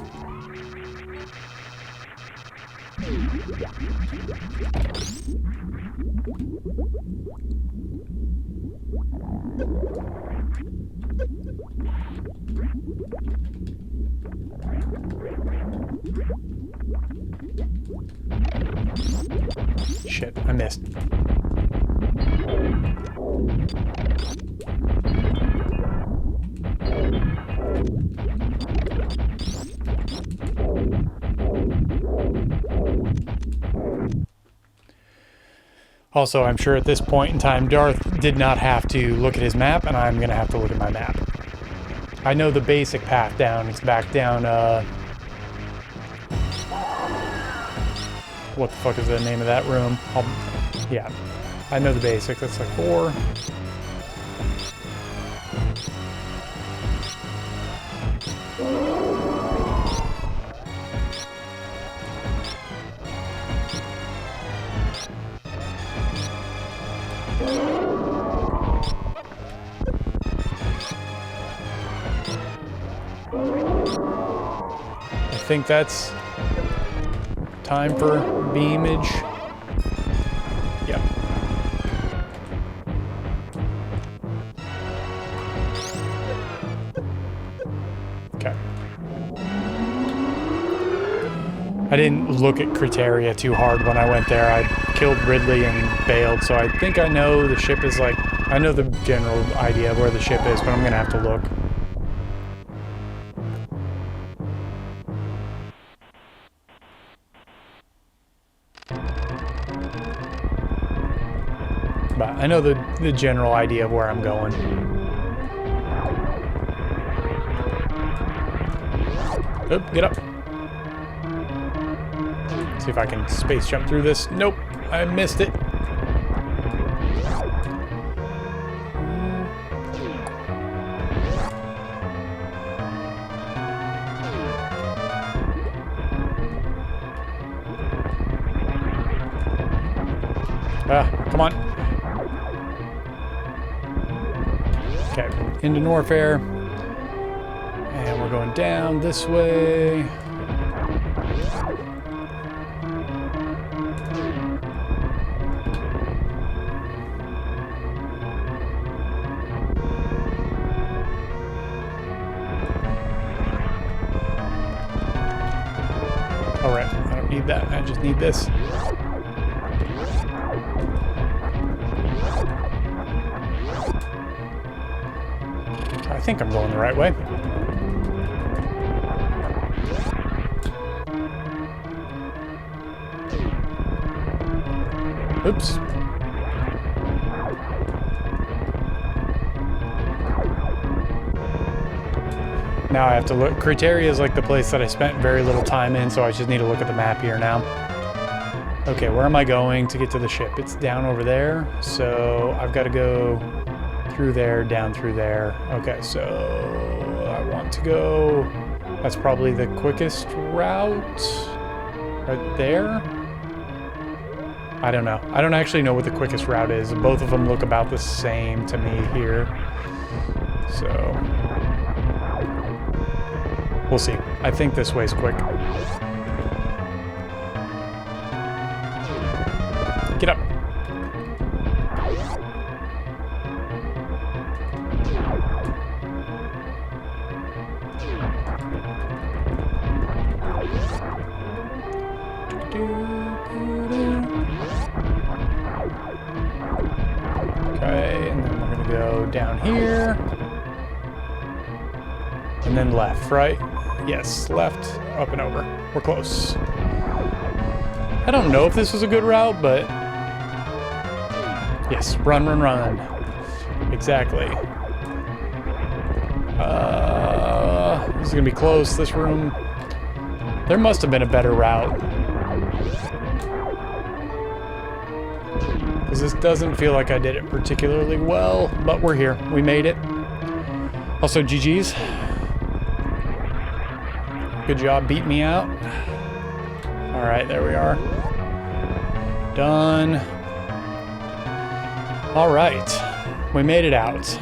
S1: Shit, I missed. Also, I'm sure at this point in time, Darth did not have to look at his map, and I'm going to have to look at my map. I know the basic path down. It's back down, what the fuck is the name of that room? Yeah, I know the basic. That's like 4. I think that's time for beamage. Yep. Okay. I didn't look at Criteria too hard when I went there. I killed Ridley and bailed, so I think I know the ship is like... I know the general idea of where the ship is, but I'm gonna have to look. But I know the general idea of where I'm going. Oh, get up. See if I can space jump through this. Nope, I missed it. Come on. Okay, into Norfair. And we're going down this way. Alright, I don't need that. I just need this. think I'm going the right way. Oops. Now I have to look. Criteria is like the place that I spent very little time in, so I just need to look at the map here now. Okay, where am I going to get to the ship? It's down over there, so I've got to go through there, down through there. Okay, so I want to go... That's probably the quickest route. Right there? I don't know. I don't actually know what the quickest route is. Both of them look about the same to me here. So... we'll see. I think this way's quick. Get up. Okay, and then we're gonna go down here. And then left, right? Yes, left, up and over. We're close. I don't know if this is a good route, but... yes, run, run, run. Exactly. This is gonna be close, this room. There must have been a better route. Because this doesn't feel like I did it particularly well, but we're here. We made it. Also, GG's. Good job beating me out. All right, there we are. Done. All right, we made it out.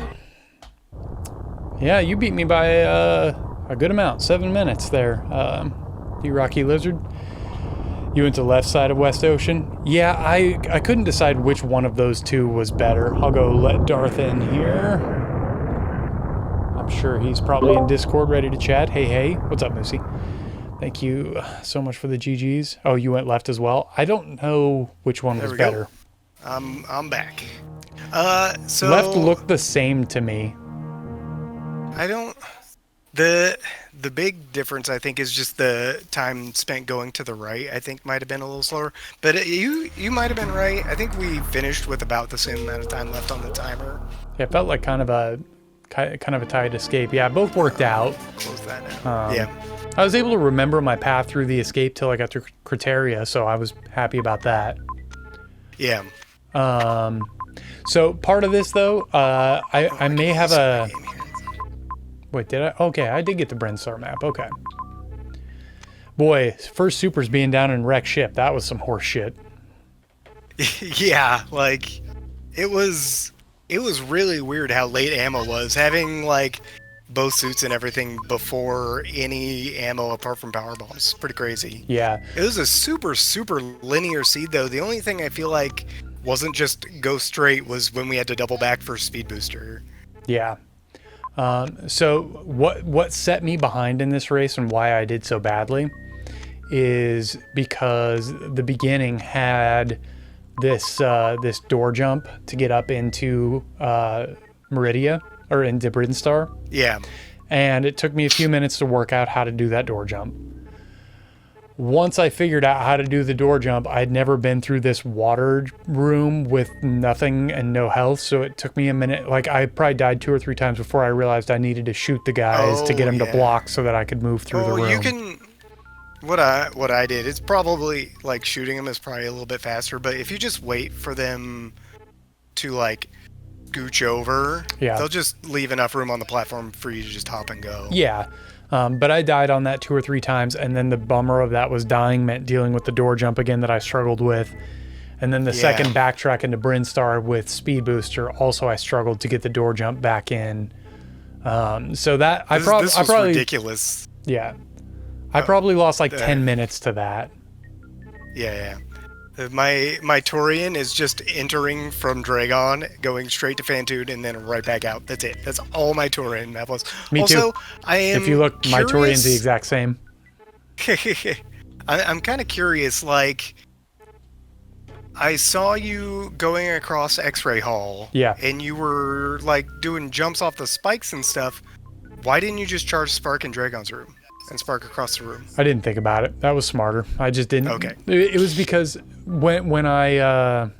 S1: Yeah, you beat me by a good amount, 7 minutes there. You Rocky Lizard. You went to the left side of West Ocean. Yeah, I couldn't decide which one of those two was better. I'll go let Darth in here. I'm sure he's probably in Discord ready to chat. Hey, hey. What's up, Moosey? Thank you so much for the GGs. Oh, you went left as well? I don't know which one was better.
S2: I'm back. So...
S1: left looked the same to me.
S2: I don't... The big difference, I think, is just the time spent going to the right. I think might have been a little slower, but you might have been right. I think we finished with about the same amount of time left on the timer.
S1: Yeah, it felt like kind of a tight escape. Yeah, both worked out.
S2: Close that now. Yeah.
S1: I was able to remember my path through the escape till I got to Criteria, so I was happy about that.
S2: Yeah.
S1: So part of this though, I may have a... wait, did I? Okay, I did get the Brinstar map. Okay. Boy, first supers being down in wreck ship. That was some horse shit.
S2: Yeah, like it was really weird how late ammo was. Having like both suits and everything before any ammo apart from power bombs. Pretty crazy.
S1: Yeah.
S2: It was a super linear seed though. The only thing I feel like wasn't just go straight was when we had to double back for speed booster.
S1: Yeah. So what set me behind in this race and why I did so badly is because the beginning had this this door jump to get up into Meridia or into Brinstar.
S2: Yeah.
S1: And it took me a few minutes to work out how to do that door jump. Once I figured out how to do the door jump, I'd never been through this water room with nothing and no health, so it took me a minute. Like, I probably died 2 or 3 times before I realized I needed to shoot the guys to get them to block so that I could move through the room.
S2: You can... What I did, it's probably, like, shooting them is probably a little bit faster, but if you just wait for them to, like, scooch over, they'll just leave enough room on the platform for you to just hop and go.
S1: Yeah. But I died on that 2 or 3 times, and then the bummer of that was dying meant dealing with the door jump again that I struggled with. And then the second backtrack into Brinstar with Speed Booster, also I struggled to get the door jump back in. So that
S2: this was
S1: probably
S2: ridiculous.
S1: Yeah. I probably lost like 10 minutes to that.
S2: Yeah. My Taurian is just entering from Dragon, going straight to Fantoon, and then right back out. That's it. That's all my Taurian map was.
S1: Me
S2: also,
S1: too.
S2: I am
S1: if you look, my Taurian's the exact same.
S2: I'm kind of curious, like, I saw you going across X-Ray Hall.
S1: Yeah.
S2: And you were like doing jumps off the spikes and stuff. Why didn't you just charge Spark in Dragon's room and Spark across the room?
S1: I didn't think about it. That was smarter. I just didn't.
S2: Okay.
S1: It was because when I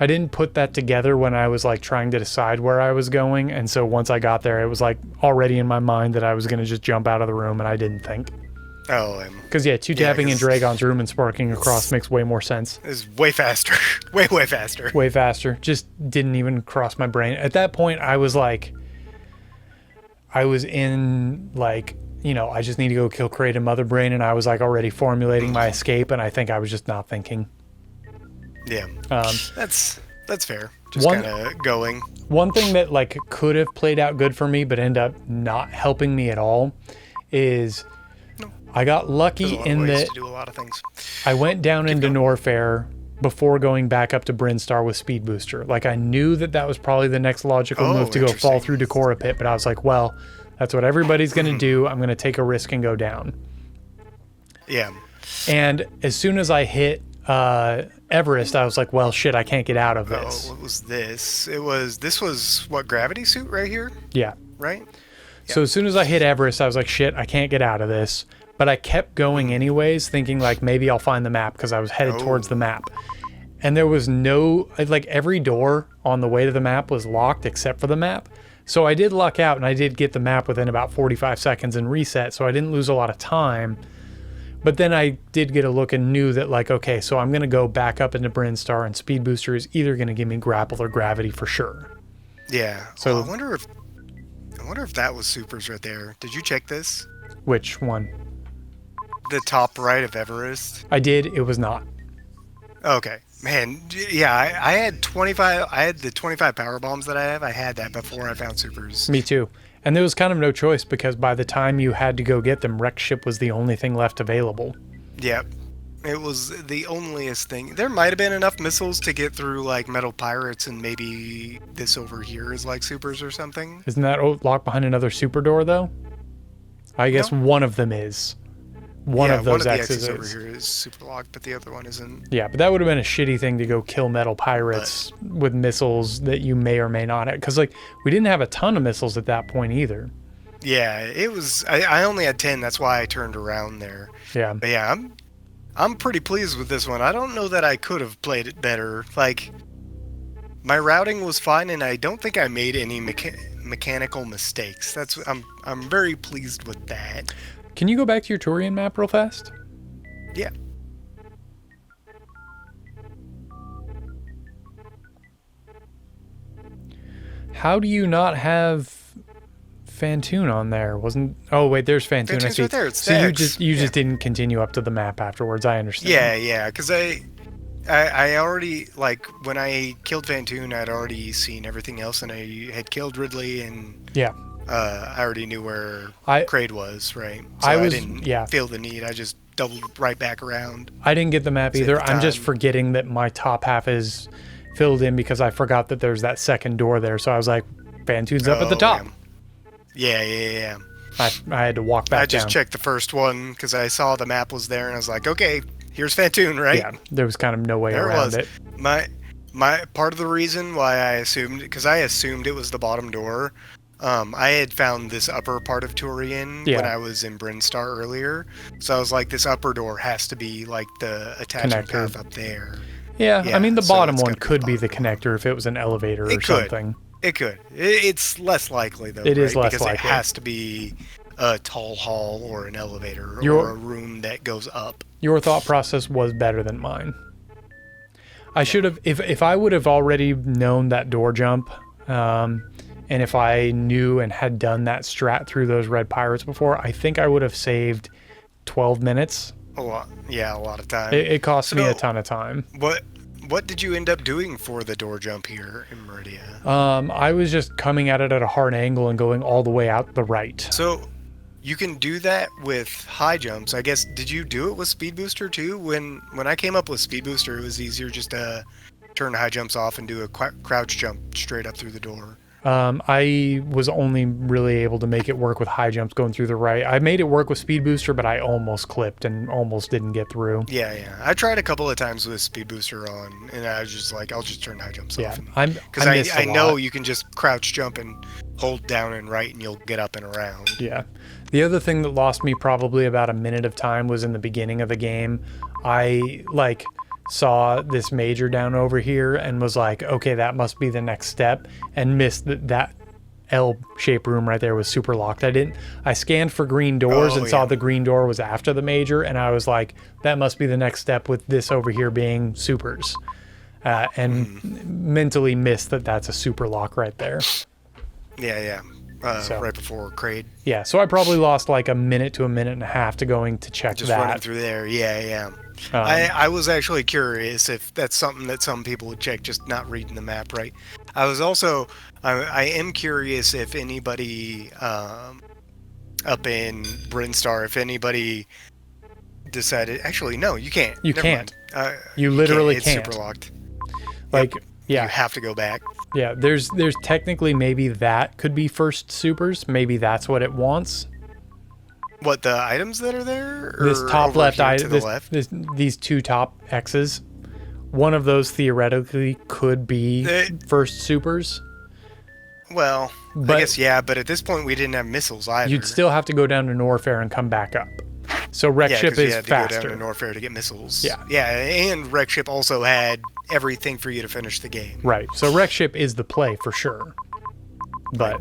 S1: didn't put that together when I was like trying to decide where I was going, and so once I got there, it was like already in my mind that I was gonna just jump out of the room, and I didn't think.
S2: Oh,
S1: Because yeah, tapping in Dragon's room and sparking across makes way more sense.
S2: It's way faster. way faster.
S1: Way faster. Just didn't even cross my brain. At that point, I was in like, you know, I just need to go kill Kraid and Mother Brain, and I was like already formulating my escape, and I think I was just not thinking.
S2: Yeah. That's fair. Just kind of going.
S1: One thing that like could have played out good for me, but ended up not helping me at all, is I got lucky in that
S2: to do a lot of things.
S1: I went down into Norfair before going back up to Brinstar with Speed Booster. Like I knew that was probably the next logical move to go fall through Decora Pit, but I was like, well, that's what everybody's going to do. I'm going to take a risk and go down.
S2: Yeah.
S1: And as soon as I hit Everest, I was like, well, shit, I can't get out of this.
S2: Oh, what was this? This was what, gravity suit right here?
S1: Yeah.
S2: Right?
S1: Yeah. So as soon as I hit Everest, I was like, shit, I can't get out of this. But I kept going anyways, thinking like maybe I'll find the map because I was headed towards the map. And there was like every door on the way to the map was locked except for the map. So I did luck out and I did get the map within about 45 seconds and reset. So I didn't lose a lot of time. But then I did get a look and knew that like, okay, so I'm going to go back up into Brinstar, and Speed Booster is either going to give me grapple or gravity for sure.
S2: Yeah.
S1: So
S2: I wonder if that was supers right there. Did you check this?
S1: Which one?
S2: The top right of Everest.
S1: I did. It was not.
S2: Okay. Man, yeah, I had 25. I had the 25 power bombs that I have. I had that before I found supers.
S1: Me too. And there was kind of no choice because by the time you had to go get them, Wreck Ship was the only thing left available.
S2: Yep. It was the onlyest thing. There might have been enough missiles to get through like Metal Pirates, and maybe this over here is like supers or something.
S1: Isn't that locked behind another super door though? I guess one of them is. One of those X's
S2: over here is super locked, but the other one isn't.
S1: Yeah, but that would have been a shitty thing to go kill Metal Pirates with missiles that you may or may not have. Because, like, we didn't have a ton of missiles at that point either.
S2: Yeah, it was... I only had 10. That's why I turned around there.
S1: Yeah.
S2: But yeah, I'm pretty pleased with this one. I don't know that I could have played it better. Like, my routing was fine, and I don't think I made any mechanical mistakes. I'm very pleased with that.
S1: Can you go back to your Turian map real fast?
S2: Yeah.
S1: How do you not have Fantoon on there? Oh wait, there's Fantoon.
S2: Fantoon's right there. It's
S1: so you just didn't continue up to the map afterwards. I understand.
S2: Yeah, because I already, like, when I killed Fantoon, I'd already seen everything else, and I had killed Ridley, and
S1: yeah.
S2: I already knew where Kraid was, right? So I didn't feel the need. I just doubled right back around.
S1: I didn't get the map either. I'm just forgetting that my top half is filled in because I forgot that there's that second door there. So I was like, Fantoon's up at the top.
S2: Yeah.
S1: I had to walk back down.
S2: I just checked the first one because I saw the map was there, and I was like, okay, here's Fantoon, right?
S1: Yeah, there was kind of no way around it.
S2: My part of the reason why I assumed it was the bottom door. I had found this upper part of Turian when I was in Brinstar earlier. So I was like, this upper door has to be like the attachment path up there.
S1: Yeah, I mean, the bottom one could be the connector if it was an elevator or something.
S2: It could. It's less likely, though,
S1: is less
S2: because
S1: likely.
S2: It has to be a tall hall or an elevator or a room that goes up.
S1: Your thought process was better than mine. I should have, if I would have already known that door jump, and if I knew and had done that strat through those red pirates before, I think I would have saved 12 minutes.
S2: A lot of time.
S1: It cost me a ton of time.
S2: What did you end up doing for the door jump here in Meridia?
S1: I was just coming at it at a hard angle and going all the way out the right.
S2: So you can do that with high jumps. I guess, did you do it with Speed Booster too? When I came up with Speed Booster, it was easier just to turn high jumps off and do a crouch jump straight up through the door.
S1: I was only really able to make it work with high jumps going through the right. I made it work with speed booster, but I almost clipped and almost didn't get through.
S2: Yeah. I tried a couple of times with speed booster on, and I was just like, I'll just turn high jumps off. Because I know you can just crouch jump and hold down and right, and you'll get up and around.
S1: Yeah. The other thing that lost me probably about a minute of time was in the beginning of the game. I saw this major down over here and was like, okay, that must be the next step, and missed that L-shaped room right there was super locked. I scanned for green doors and saw the green door was after the major, and I was like, that must be the next step with this over here being supers. And mentally missed that that's a super lock right there.
S2: Yeah. Right before Kraid.
S1: Yeah, so I probably lost like a minute to a minute and a half to going to check
S2: just
S1: that.
S2: Running through there, yeah. I was actually curious if that's something that some people would check, just not reading the map right. I was also, I am curious if anybody up in Brinstar, if anybody decided, actually, no, you can't.
S1: You can't. You literally can't.
S2: It's super locked.
S1: Like, yeah.
S2: You have to go back.
S1: Yeah, there's technically maybe that could be first supers. Maybe that's what it wants.
S2: What, the items that are there? Or
S1: this top left item, these two top X's. One of those theoretically could be first supers.
S2: Well, I guess, yeah, but at this point we didn't have missiles either.
S1: You'd still have to go down to Norfair and come back up. So Wreck Ship is faster.
S2: To go down to Norfair to get missiles.
S1: Yeah.
S2: Yeah, and Wreck Ship also had everything for you to finish the game.
S1: Right. So Wreck Ship is the play for sure. But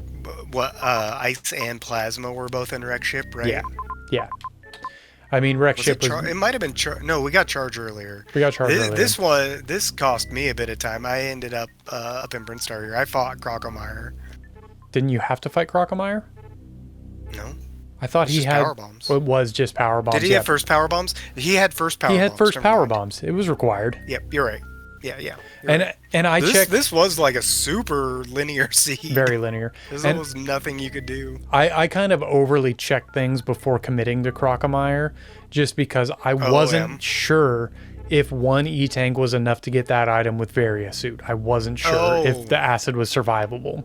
S2: what Ice and Plasma were both in Wreck Ship, right?
S1: Yeah. I mean, Wreck Ship was...
S2: It might have been... No, we got Charge earlier.
S1: Earlier.
S2: This cost me a bit of time. I ended up in Brinstar here. I fought Crocomire.
S1: Didn't you have to fight Crocomire?
S2: No.
S1: I thought he had power bombs. Well, it was just power bombs.
S2: Did he have first power bombs? He had first power bombs.
S1: He had first power bombs. It was required.
S2: Yep, you're right. Yeah.
S1: And I checked.
S2: This was like a super linear seed.
S1: Very linear.
S2: There was nothing you could do.
S1: I kind of overly checked things before committing to Crocomire, just because I wasn't sure if one E-Tank was enough to get that item with Varia Suit. I wasn't sure if the acid was survivable.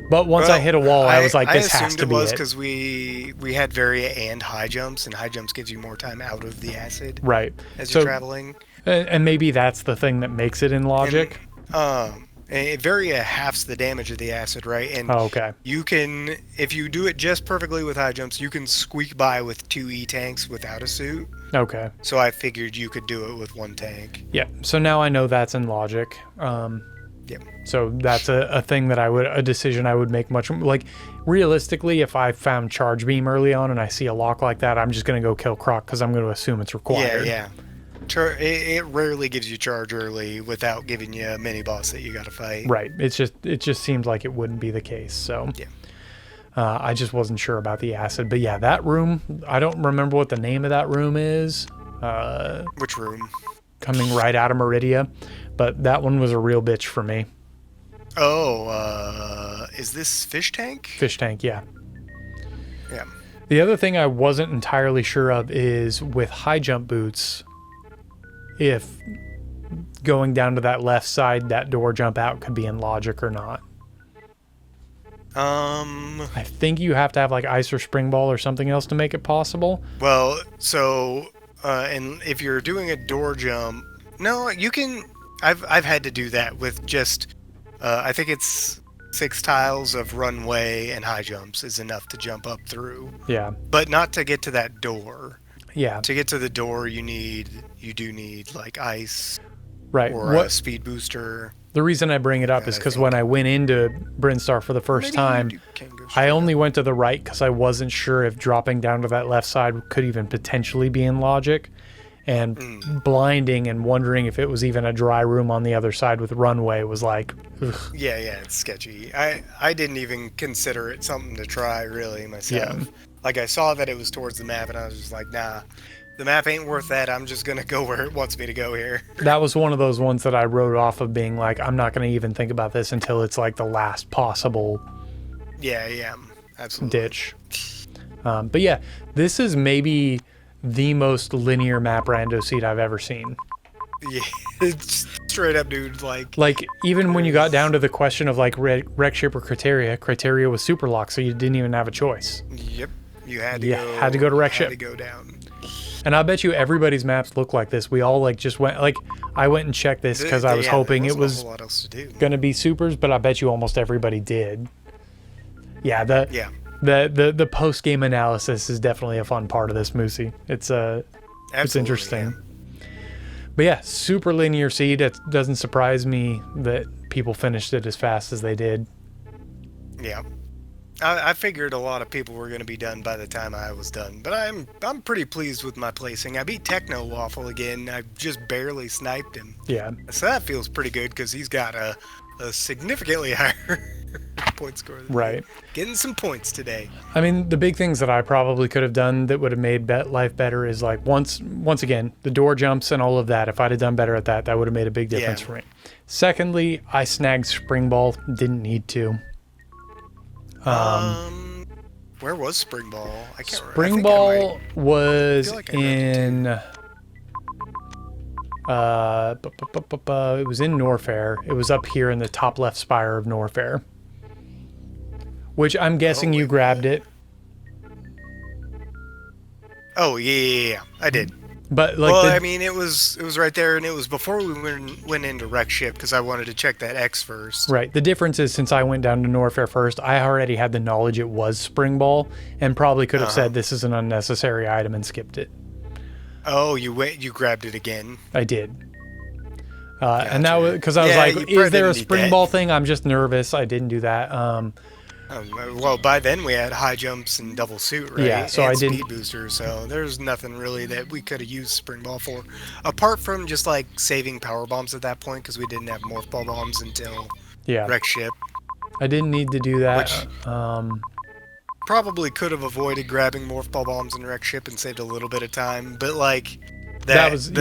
S1: But once I hit a wall, I was like, this has to be it.
S2: I assumed it was because we had Varia and high jumps, and high jumps gives you more time out of the acid.
S1: Right.
S2: As you're traveling.
S1: And maybe that's the thing that makes it in logic.
S2: And Varia halves the damage of the acid, right? And you can, if you do it just perfectly with high jumps, you can squeak by with 2 E-Tanks without a suit.
S1: Okay.
S2: So I figured you could do it with 1 tank.
S1: Yeah. So now I know that's in logic.
S2: Yep.
S1: So that's a thing that a decision I would make much, like, realistically, if I found Charge Beam early on and I see a lock like that, I'm just going to go kill Croc because I'm going to assume it's required.
S2: Yeah. It rarely gives you charge early without giving you a mini boss that you got to fight.
S1: Right. It just seems like it wouldn't be the case. So
S2: yeah.
S1: I just wasn't sure about the acid. But yeah, that room, I don't remember what the name of that room is.
S2: Which room?
S1: Coming right out of Meridia. But that one was a real bitch for me.
S2: Oh, is this Fish Tank?
S1: Fish Tank, yeah.
S2: Yeah.
S1: The other thing I wasn't entirely sure of is with high jump boots, if going down to that left side, that door jump out could be in logic or not. I think you have to have like ice or spring ball or something else to make it possible.
S2: Well, so and if you're doing a door jump, no, you can. I've had to do that with just I think it's 6 tiles of runway and high jumps is enough to jump up through.
S1: Yeah.
S2: But not to get to that door.
S1: Yeah.
S2: To get to the door, you do need like ice,
S1: right,
S2: or a speed booster.
S1: The reason I bring it up is because when I went into Brinstar for the first time, I only went to the right because I wasn't sure if dropping down to that left side could even potentially be in logic, and blinding and wondering if it was even a dry room on the other side with runway was like, ugh.
S2: Yeah, it's sketchy. I didn't even consider it something to try really myself. Yeah. Like, I saw that it was towards the map, and I was just like, nah, the map ain't worth that. I'm just going to go where it wants me to go here.
S1: That was one of those ones that I wrote off of being like, I'm not going to even think about this until it's like the last possible
S2: absolutely
S1: ditch. But yeah, this is maybe the most linear map rando seed I've ever seen.
S2: Yeah, it's straight up, dude. Like
S1: even when you got down to the question of like wreck ship or criteria was super locked, so you didn't even have a choice.
S2: Yep, you had to
S1: go to wreck ship.
S2: Had to go down.
S1: And I bet you everybody's maps look like this. We all like just went like I went and checked this because I was hoping it was gonna be supers, but I bet you almost everybody did. Yeah, the post game analysis is definitely a fun part of this, Moosey. It's interesting. Yeah. But yeah, super linear seed. It doesn't surprise me that people finished it as fast as they did.
S2: Yeah. I figured a lot of people were going to be done by the time I was done, but I'm pretty pleased with my placing. I beat Techno Waffle again. I just barely sniped him.
S1: Yeah.
S2: So that feels pretty good because he's got a significantly higher point score than
S1: right.
S2: me. Getting some points today.
S1: I mean, the big things that I probably could have done that would have made life better is like once again, the door jumps and all of that. If I'd have done better at that, that would have made a big difference for me. Secondly, I snagged Spring Ball. Didn't need to.
S2: Where was Spring Ball? I can't remember.
S1: Spring Ball was in it was in Norfair. It was up here in the top left spire of Norfair. Which I'm guessing you grabbed it.
S2: Oh yeah, I did.
S1: But like,
S2: well, I mean, it was right there, and it was before we went into wreck ship because I wanted to check that X first.
S1: Right. The difference is since I went down to Norfair first, I already had the knowledge it was Spring Ball, and probably could have said this is an unnecessary item and skipped it.
S2: Oh, you grabbed it again.
S1: I did. Gotcha. And that was because I was like, "Is there a Spring Ball thing?" I'm just nervous. I didn't do that.
S2: Well, by then we had high jumps and double suit, right?
S1: Yeah, so
S2: and
S1: I didn't.
S2: Speed booster, so there's nothing really that we could have used Spring Ball for, apart from just like saving power bombs at that point because we didn't have morph ball bombs until wreck ship.
S1: I didn't need to do that.
S2: Which probably could have avoided grabbing morph ball bombs in wreck ship and saved a little bit of time, but like that was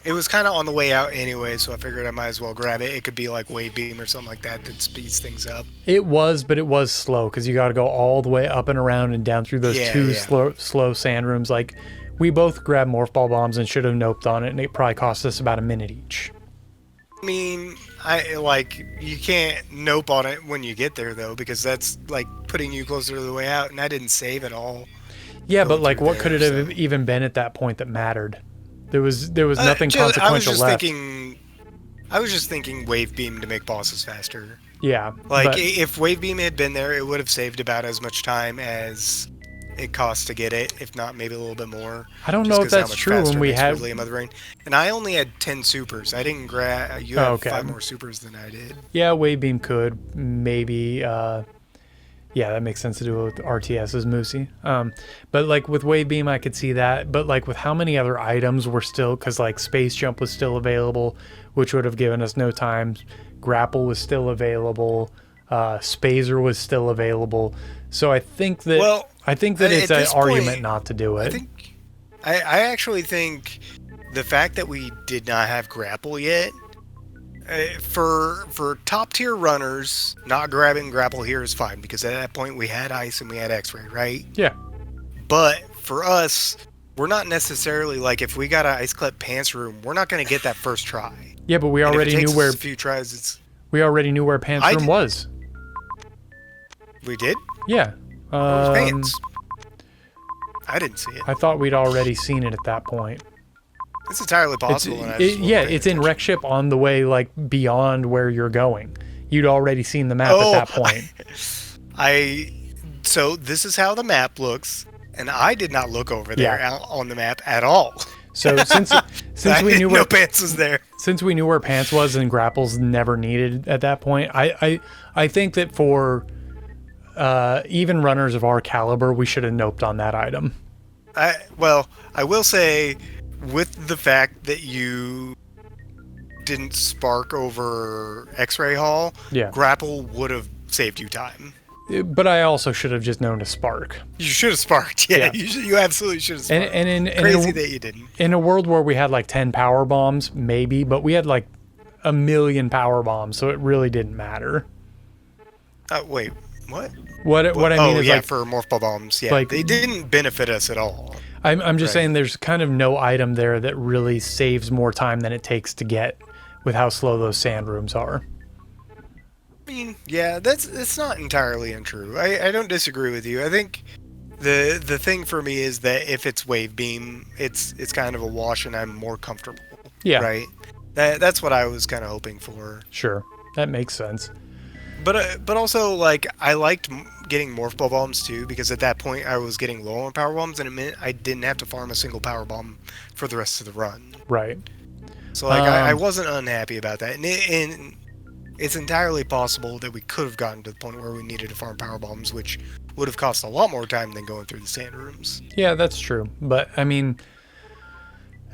S2: it was kind of on the way out anyway, so I figured I might as well grab it. It could be like wave beam or something like that speeds things up.
S1: It was, but it was slow because you got to go all the way up and around and down through those two slow sand rooms. Like, we both grabbed morph ball bombs and should have noped on it, and it probably cost us about a minute each.
S2: I mean, you can't nope on it when you get there though, because that's like putting you closer to the way out, and I didn't save at all.
S1: Yeah, but like, what could it have even been at that point that mattered? There was nothing consequential left.
S2: I was just thinking wave beam to make bosses faster.
S1: Yeah.
S2: Like, if wave beam had been there, it would have saved about as much time as it costs to get it, if not maybe a little bit more.
S1: I don't know if that's true when we had...
S2: And I only had 10 supers. I didn't grab... You had 5 more supers than I did.
S1: Yeah, wave beam could. Maybe... Yeah, that makes sense to do it with RTS's Moosey. But like with wave beam, I could see that. But like with how many other items were still, because like space jump was still available, which would have given us no time. Grapple was still available. Spazer was still available. So I think that it's an argument not to do it.
S2: I actually think the fact that we did not have grapple yet. For top tier runners, not grabbing grapple here is fine because at that point we had ice and we had X-ray, right?
S1: Yeah.
S2: But for us, we're not necessarily like if we got an ice clip pants room, we're not going to get that first try.
S1: Yeah, but we already knew where.
S2: A few tries,
S1: we already knew where pants room was.
S2: We did?
S1: Yeah.
S2: Pants. I didn't see it.
S1: I thought we'd already seen it at that point.
S2: It's entirely possible.
S1: It's in wreck ship on the way like beyond where you're going. You'd already seen the map at that point.
S2: So this is how the map looks, and I did not look over there on the map at all.
S1: So since we knew where
S2: pants was there,
S1: since we knew where pants was and grapples never needed at that point, I think that for even runners of our caliber, we should have noped on that item.
S2: I will say, with the fact that you didn't spark over X-Ray Hall, grapple would have saved you time.
S1: But I also should have just known to spark.
S2: You should have sparked, You absolutely should have sparked.
S1: And
S2: crazy that you didn't.
S1: In a world where we had like 10 power bombs, maybe, but we had like 1 million power bombs, so it really didn't matter.
S2: Wait, what?
S1: What I mean is
S2: for morph ball bombs, like, they didn't benefit us at all.
S1: I'm just saying there's kind of no item there that really saves more time than it takes to get with how slow those sand rooms are.
S2: I mean, yeah, that's not entirely untrue. I don't disagree with you. I think the thing for me is that if it's wave beam, it's kind of a wash, and I'm more comfortable.
S1: Yeah.
S2: Right. That's what I was kind of hoping for.
S1: Sure, that makes sense.
S2: But also, like, I liked getting morph ball bombs too, because at that point I was getting low on power bombs, and it meant I didn't have to farm a single power bomb for the rest of the run.
S1: Right.
S2: So like I wasn't unhappy about that, and it's entirely possible that we could have gotten to the point where we needed to farm power bombs, which would have cost a lot more time than going through the sand rooms.
S1: Yeah, that's true. But I mean,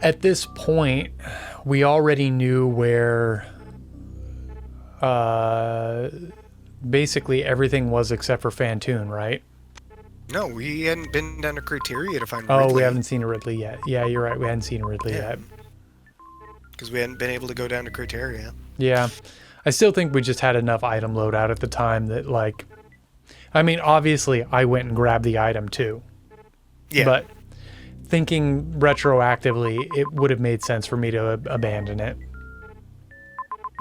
S1: at this point, we already knew where basically everything was except for Fantoon, right?
S2: No, we hadn't been down to Criteria to find Ridley.
S1: Oh, we haven't seen a Ridley yet. Yeah, you're right. We hadn't seen a Ridley yet.
S2: Because we hadn't been able to go down to Criteria.
S1: Yeah. I still think we just had enough item loadout at the time that, like... I mean, obviously, I went and grabbed the item, too.
S2: Yeah.
S1: But thinking retroactively, it would have made sense for me to abandon it.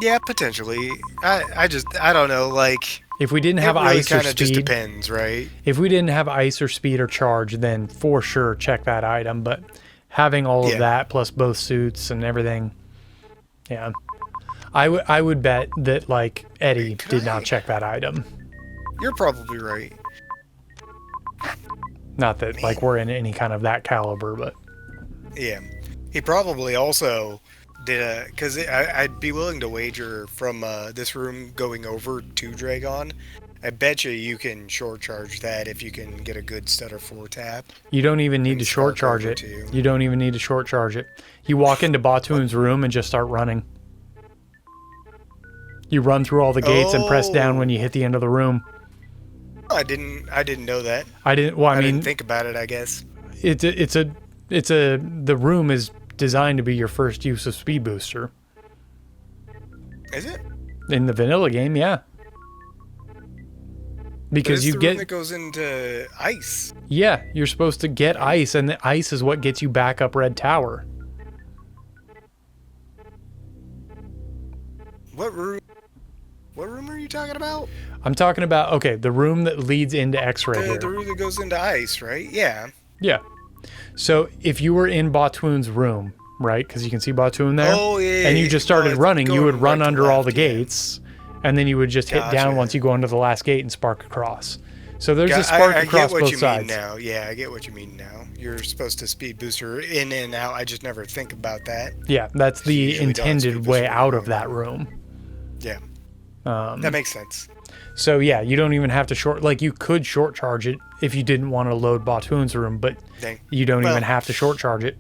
S2: Yeah, potentially. I don't know, like...
S1: If we didn't have
S2: really
S1: ice or
S2: kind of just
S1: speed...
S2: depends, right?
S1: If we didn't have ice or speed or charge, then for sure check that item. But having all of that, plus both suits and everything... Yeah. I would bet that, like, Eddie did not check that item.
S2: You're probably right.
S1: Not that, like, we're in any kind of that caliber, but...
S2: Yeah. He probably also did because I'd be willing to wager from this room going over to Dragon, I bet you can short charge that if you can get a good stutter 4 tap.
S1: You don't even need to short charge it. You don't even need to short charge it. You walk into Batoon's room and just start running. You run through all the gates and press down when you hit the end of the room.
S2: I didn't know that.
S1: I didn't. Well, I mean,
S2: didn't think about it. I guess
S1: the room is designed to be your first use of speed booster.
S2: Is it?
S1: In the vanilla game, yeah. Because you get
S2: room that goes into ice.
S1: Yeah, you're supposed to get ice, and the ice is what gets you back up Red Tower.
S2: What room? What room are you talking about?
S1: I'm talking about, okay, the room that leads into X-Ray here.
S2: The room that goes into ice, right? Yeah.
S1: Yeah. So if you were in Batoon's room, right, because you can see Batoon there, and you just started running, you would run under all the gates, and then you would just hit down once you go into the last gate and spark across. So there's a spark across both sides.
S2: I get what you mean now. Yeah, I get what you mean now. You're supposed to speed booster in and out. I just never think about that.
S1: Yeah, that's the intended way out of that room.
S2: Yeah. That makes sense.
S1: So yeah, you don't even have to short, like you could short charge it if you didn't want to load Batoon's room, but you don't even have to short charge it.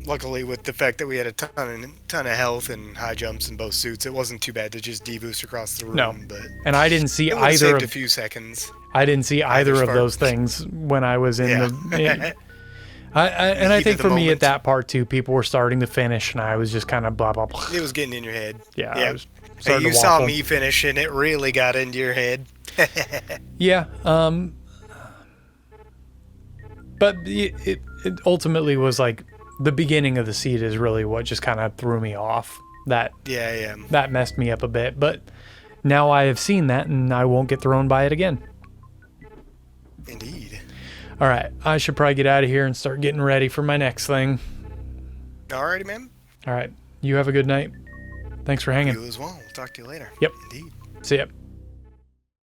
S2: Luckily, with the fact that we had a ton of health and high jumps in both suits, it wasn't too bad to just deboost across the room.
S1: No,
S2: but
S1: and I didn't see
S2: it
S1: either
S2: saved
S1: of
S2: a few seconds.
S1: I didn't see either of those things when I was in the. And I think for me at that part too, people were starting to finish, and I was just kind of blah blah blah.
S2: It was getting in your head.
S1: Yeah.
S2: I was you saw me finish, and it really got into your head.
S1: Yeah. But it ultimately was like the beginning of the seed is really what just kind of threw me off. That messed me up a bit, but now I have seen that, and I won't get thrown by it again.
S2: Indeed.
S1: All right, I should probably get out of here and start getting ready for my next thing.
S2: Alrighty, man.
S1: All right, you have a good night. Thanks for hanging.
S2: You as well. Talk to you later.
S1: Yep.
S2: Indeed.
S1: See ya.